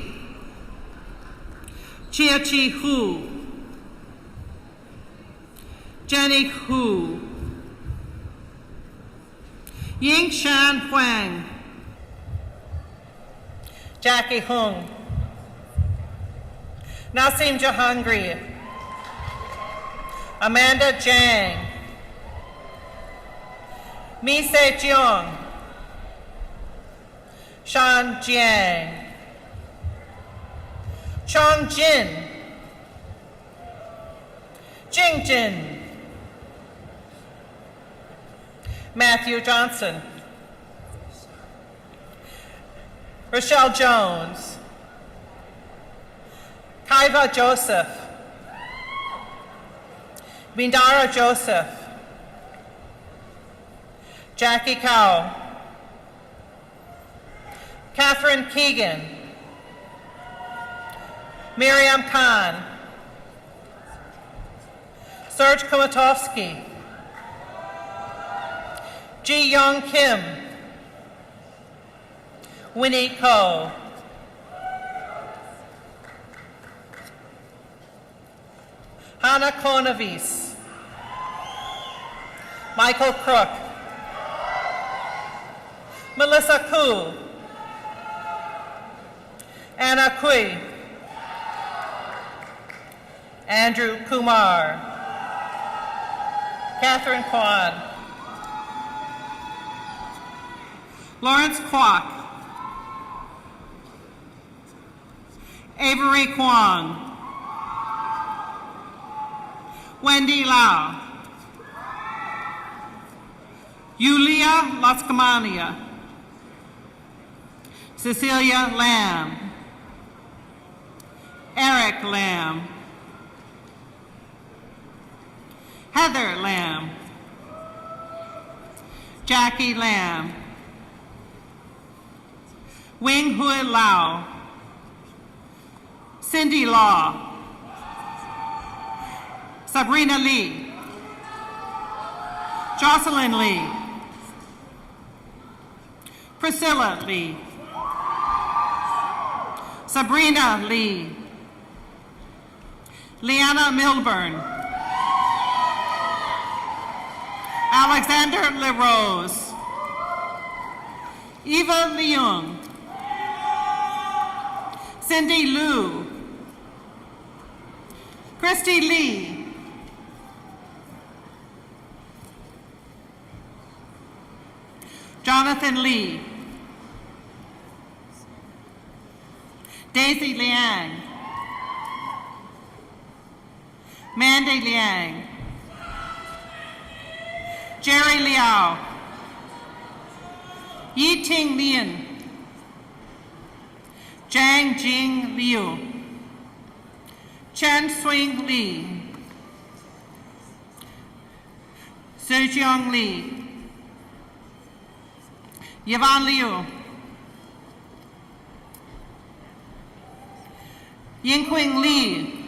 Chia Chi Hu, Jenny Hu, Ying Shan Huang, Jackie Hung, Nasim Jahangiri, Amanda Jang, Mi Se Jeong, Shan Jiang, Chong Jin, Jing Jin, Matthew Johnson, Rochelle Jones, Kaiva Joseph, Mindara Joseph, Jackie Cow, Catherine Keegan, Miriam Khan, Serge Komatovsky, Ji Young Kim, Winnie Ko, Hannah Konavis, Michael Crook, Melissa Koo, Anna Kui, Andrew Kumar, Catherine Kwan, Lawrence Kwok, Avery Kwong, Wendy Lau, Yulia Laskamania, Cecilia Lamb, Eric Lamb, Heather Lamb, Jackie Lamb, Wing Hui Lau, Cindy Law, Sabrina Lee, Jocelyn Lee, Priscilla Lee, Sabrina Lee, Leanna Milburn, Alexander LeRose, Eva Leung, Cindy Liu, Christy Lee, Jonathan Lee, Daisy Liang, Mandy Liang, Jerry Liao, Yi Ting Lien, Zhang Jing Liu, Chen Swing Li, Sejiong Li, Yvonne Liu, Yingqing Li,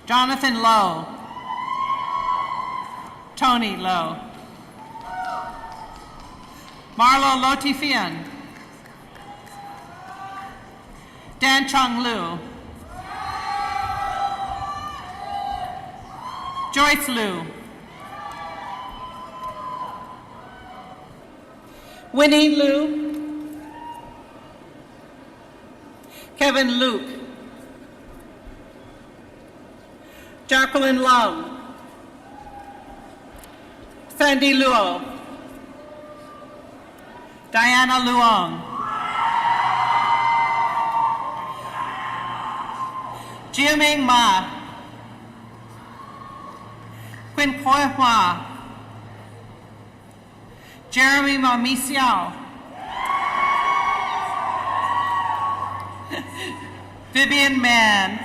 Jonathan Lowe, Tony Lowe, Marlo Lotifian, Dan Chung Lu, Joyce Liu, Winnie Liu, Kevin Luke, Jacqueline Lum, Sandy Luo, Diana Luong, Jiaming Ma, Quinn Koi Hua, Jeremy Ma Mi Xiao, Vivian Mann,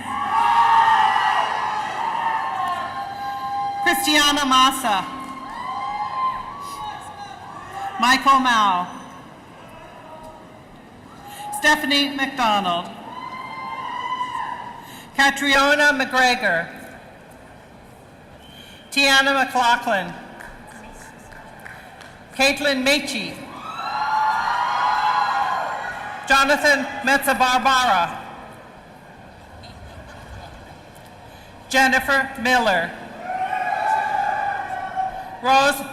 Christiana Massa, Michael Mao, Stephanie McDonald, Catriona McGregor, Tiana McLaughlin, Caitlin Mechi, Jonathan Metzabarbara, Jennifer Miller, Rose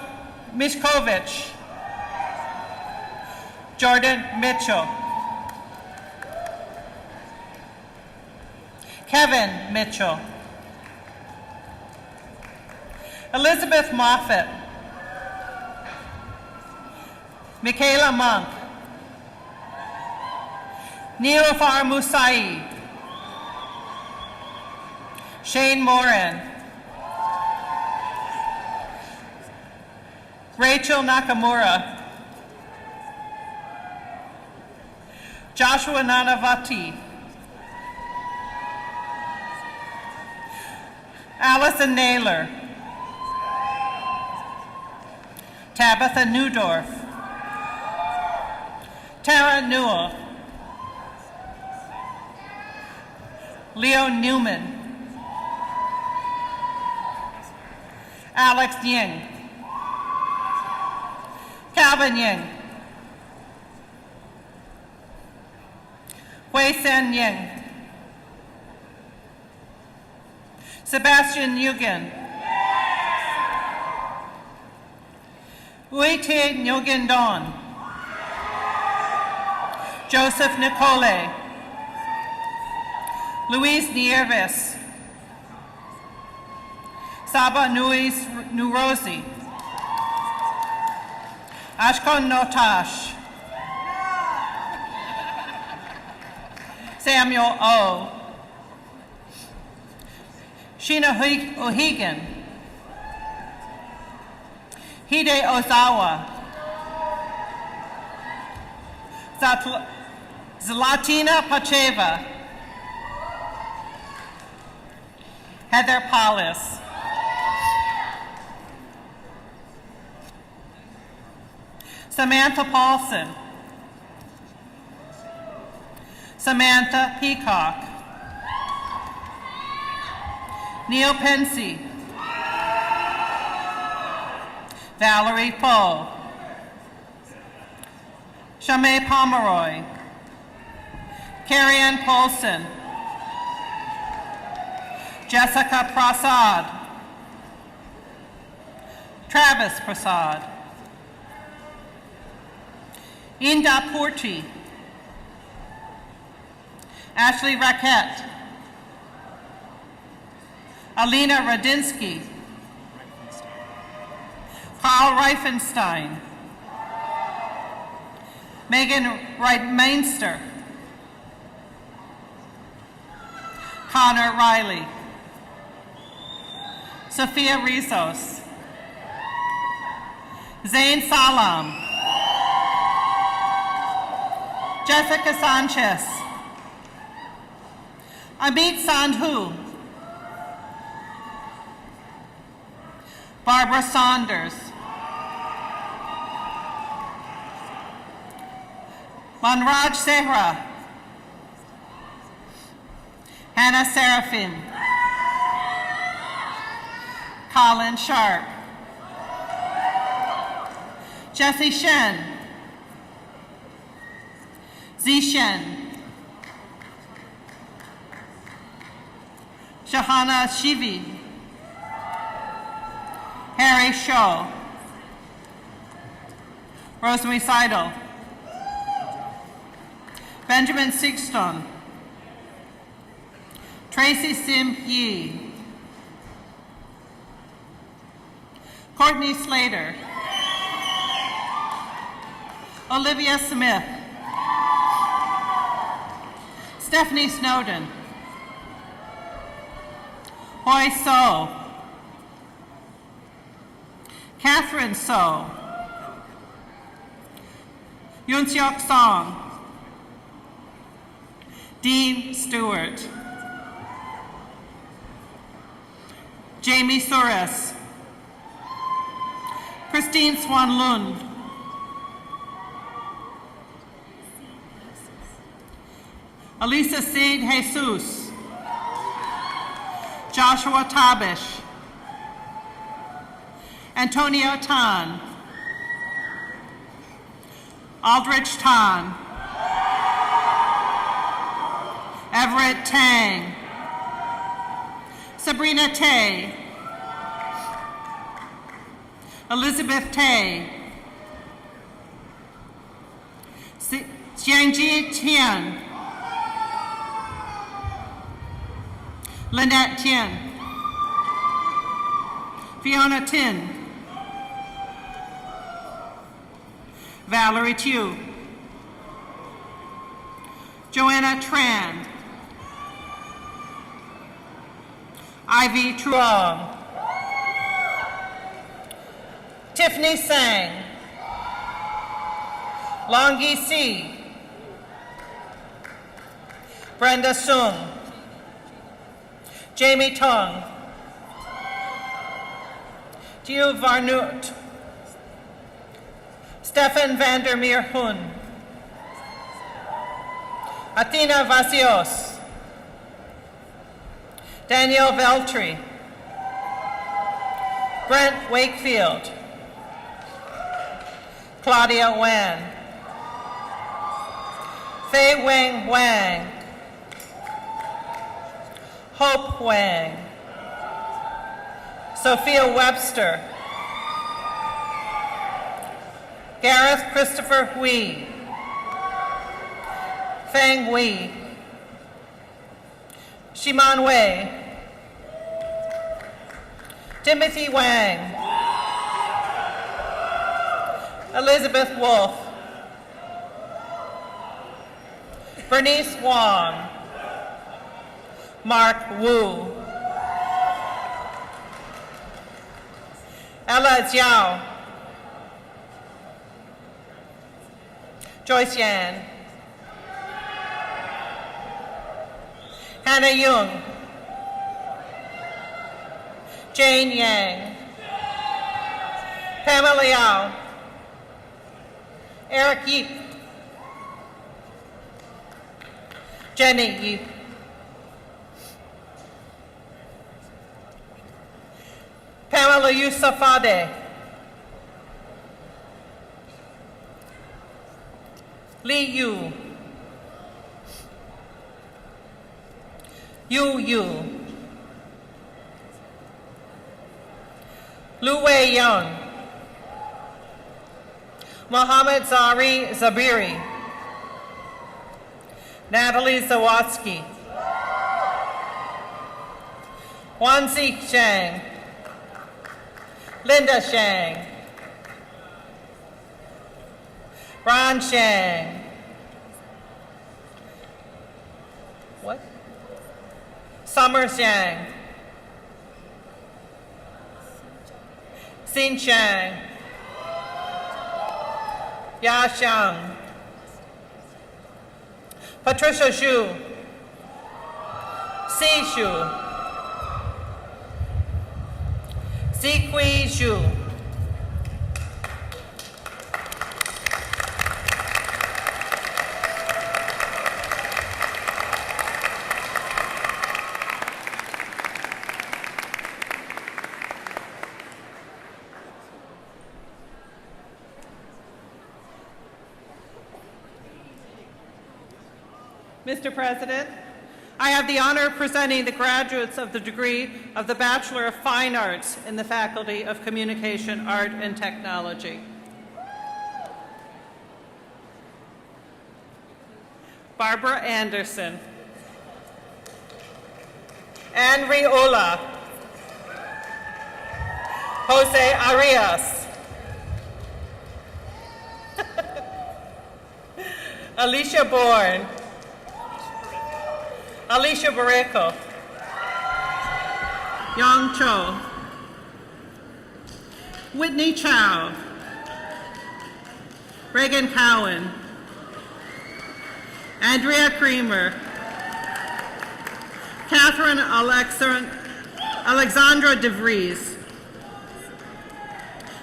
Mishkovich, Jordan Mitchell, Kevin Mitchell. Elizabeth Moffett. Michaela Monk. Nilofar Musai. Shane Moran. Rachel Nakamura. Joshua Nanavati. Allison Naylor. Tabitha Newdorf. Tara Newell. Leo Newman. Alex Ying. Calvin Ying. Hui Sen Ying. Sebastian Yugen. Uite Nguyen Don. Joseph Nicole. Luis Nieves. Saba Nuis Nurosi. Ashkon Notash. Samuel O. Sheena O'Hagan. Hide Ozawa. Zlatina Pacheva. Heather Paulus. Samantha Paulson. Samantha Peacock. Neil Pensy. Valerie Poe. Shamay Pomeroy. Carrie Ann Polson. Jessica Prasad. Travis Prasad. Inda Purti. Ashley Raquette. Alina Radinsky. Carl Reifenstein. Megan Wright-Mainster. Connor Riley. Sophia Rizos. Zain Salam. Jessica Sanchez. Amit Sandhu. Barbara Saunders. Manraj Sehra. Hannah Serafin. Colin Sharp. Jesse Shen. Zishen. Shahana Shivi. Harry Shaw. Rosemary Seidel. Benjamin Sigston. Tracy Sim Yee. Courtney Slater. Olivia Smith. Stephanie Snowden. Hoi So. Catherine So. Yoon Seok Song. Dean Stewart. Jamie Soros. Christine Swan Lund. Elisa Seed Jesus. Joshua Tabish. Antonio Tan. Aldrich Tan. Everett Tang. Sabrina Tay. Elizabeth Tay. Xiangji Tian. Lynette Tien, Fiona Tin, Valerie Tew, Joanna Tran, Ivy Truong, Tiffany Sang, Longi Si, Brenda Sung, Jamie Tong, Diu Varnut, Stefan Vandermeer Hun, Athena Vasios, Danielle Veltri, Brent Wakefield, Claudia Wan, Fei Wang Wang, Hope Wang, Sophia Webster, Gareth Christopher Hui, Feng Wei, Shiman Wei, Timothy Wang, Elizabeth Wolf, Bernice Wong, Mark Wu, Ella Jiao, Joyce Yan, Hannah Young, Jane Yang, Pamela Yao, Eric Yip, Jenny Yip, Pamela Yusufade, Li Yu, Yu Yu, Lu Wei Young, Mohammed Zari Zabiri, Natalie Zawatsky, Wanzi Shang, Linda Shang, Ron Shang, what? Summer Shang, Xin Shang, Ya Xiang, Patricia Xu, Si Xu, Zikui Xu, Mr. President, I have the honor of presenting the graduates of the degree of the Bachelor of Fine Arts in the Faculty of Communication, Art, and Technology. Barbara Anderson, Anne Riola, Jose Arias, Alicia Bourne, Alicia Barreco, Yang Cho, Whitney Chow, Reagan Cowan, Andrea Creamer, Catherine Alexandra DeVries,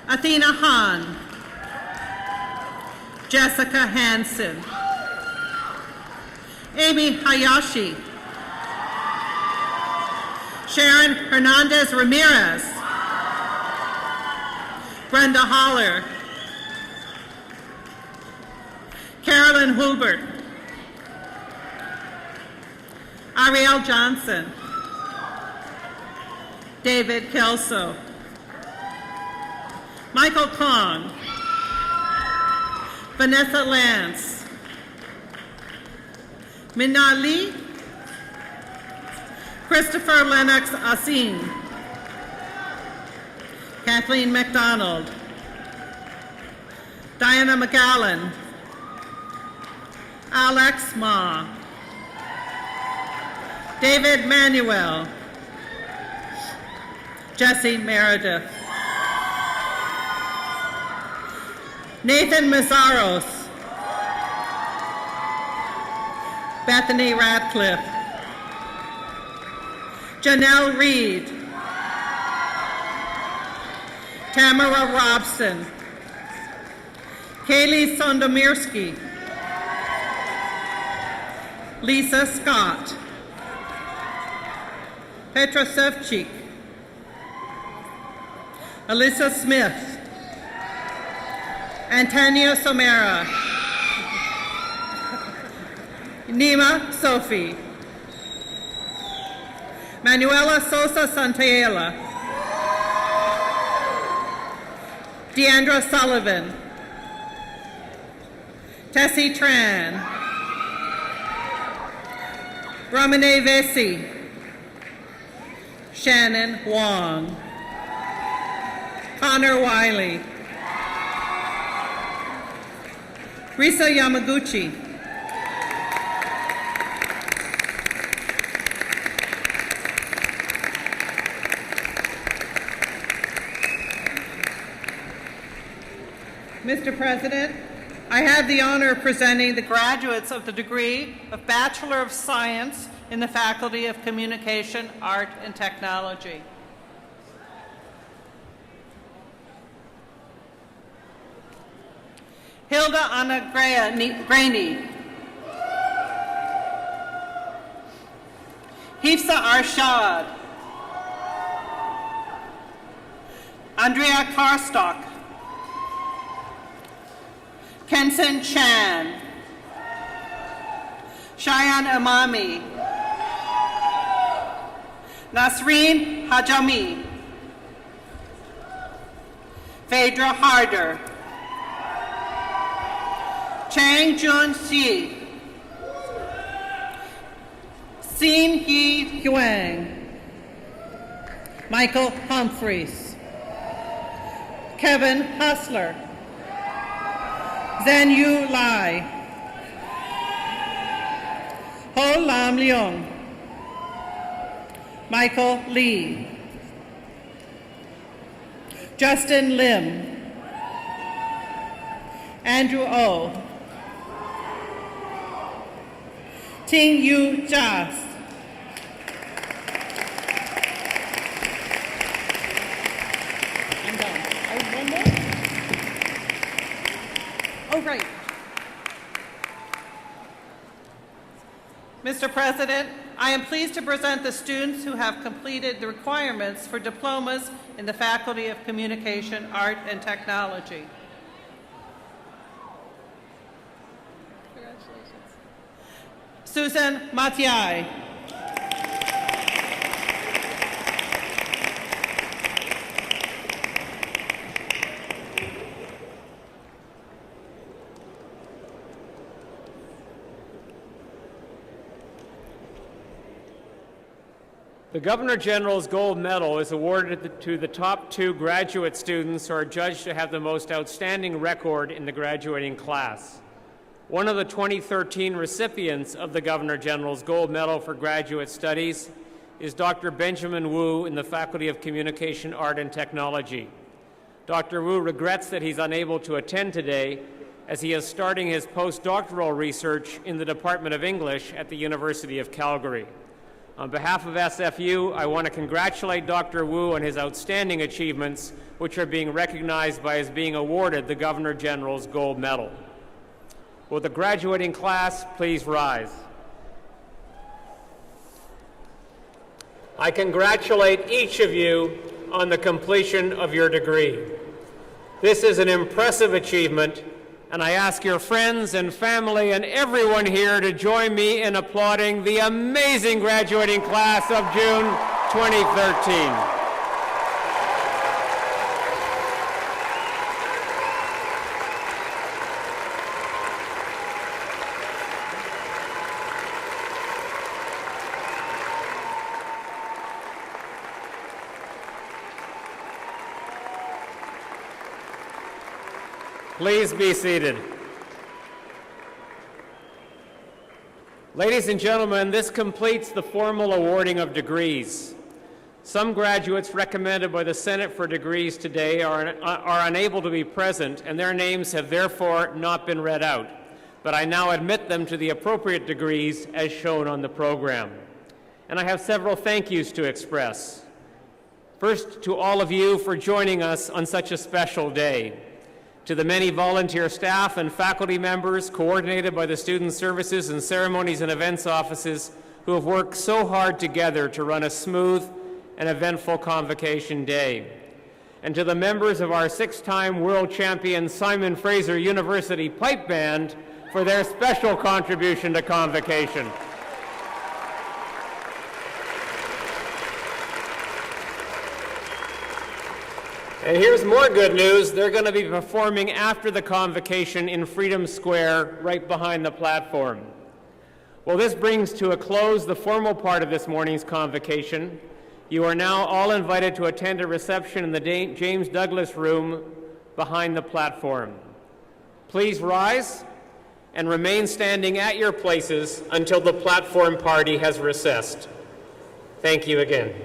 Athena Hahn, Jessica Hansen, Amy Hayashi, Sharon Hernandez Ramirez, Brenda Holler, Carolyn Hulbert, Ariel Johnson, David Kelso, Michael Kong, Vanessa Lance, Minna Lee, Christopher Lennox Asin, Kathleen McDonald, Diana McGowan, Alex Ma, David Manuel, Jesse Meredith, Nathan Mazaros, Bethany Radcliffe, Janelle Reed, Tamara Robson, Kaylee Sondomirsky, Lisa Scott, Petra Sevchik, Alyssa Smith, Antonia Somera, Nima Sophie, Manuela Sosa Santaella, Deandra Sullivan, Tessie Tran, Ramane Vesi, Shannon Wong, Connor Wiley, Risa Yamaguchi, Mr. President, I have the honor of presenting the graduates of the degree of Bachelor of Science in the Faculty of Communication, Art, and Technology. Hilda Anna Graney, Hifsa Arshad, Andrea Karstock, Kenson Chan, Cheyenne Amami, Nasreen Hajami, Phaedra Harder, Chang Jun Si, Xin Yi Huang, Michael Humphreys, Kevin Hustler, Zhen Yu Lai, Ho Lam Leong, Michael Lee, Justin Lim, Andrew O, Ting Yu Jas, I'm done. Oh, one more? Oh, right. Mr. President, I am pleased to present the students who have completed the requirements for diplomas in the Faculty of Communication, Art, and Technology. Congratulations. Susan Matiai. The Governor General's Gold Medal is awarded to the top 2 graduate students who are judged to have the most outstanding record in the graduating class. One of the 2013 recipients of the Governor General's Gold Medal for Graduate Studies is Dr. Benjamin Wu in the Faculty of Communication, Art, and Technology. Dr. Wu regrets that he's unable to attend today as he is starting his postdoctoral research in the Department of English at the University of Calgary. On behalf of SFU, I want to congratulate Dr. Wu on his outstanding achievements, which are being recognized by his being awarded the Governor General's Gold Medal. Will the graduating class please rise? I congratulate each of you on the completion of your degree. This is an impressive achievement, and I ask your friends and family and everyone here to join me in applauding the amazing graduating class of June 2013. Please be seated. Ladies and gentlemen, this completes the formal awarding of degrees. Some graduates recommended by the Senate for degrees today are unable to be present, and their names have therefore not been read out. But I now admit them to the appropriate degrees as shown on the program. And I have several thank yous to express. First, to all of you for joining us on such a special day. To the many volunteer staff and faculty members coordinated by the Student Services and Ceremonies and Events offices who have worked so hard together to run a smooth and eventful Convocation Day. And to the members of our six-time world champion Simon Fraser University Pipe Band for their special contribution to Convocation. And here's more good news. They're going to be performing after the Convocation in Freedom Square, right behind the platform. Well, this brings to a close the formal part of this morning's Convocation. You are now all invited to attend a reception in the James Douglas Room behind the platform. Please rise and remain standing at your places until the platform party has recessed. Thank you again.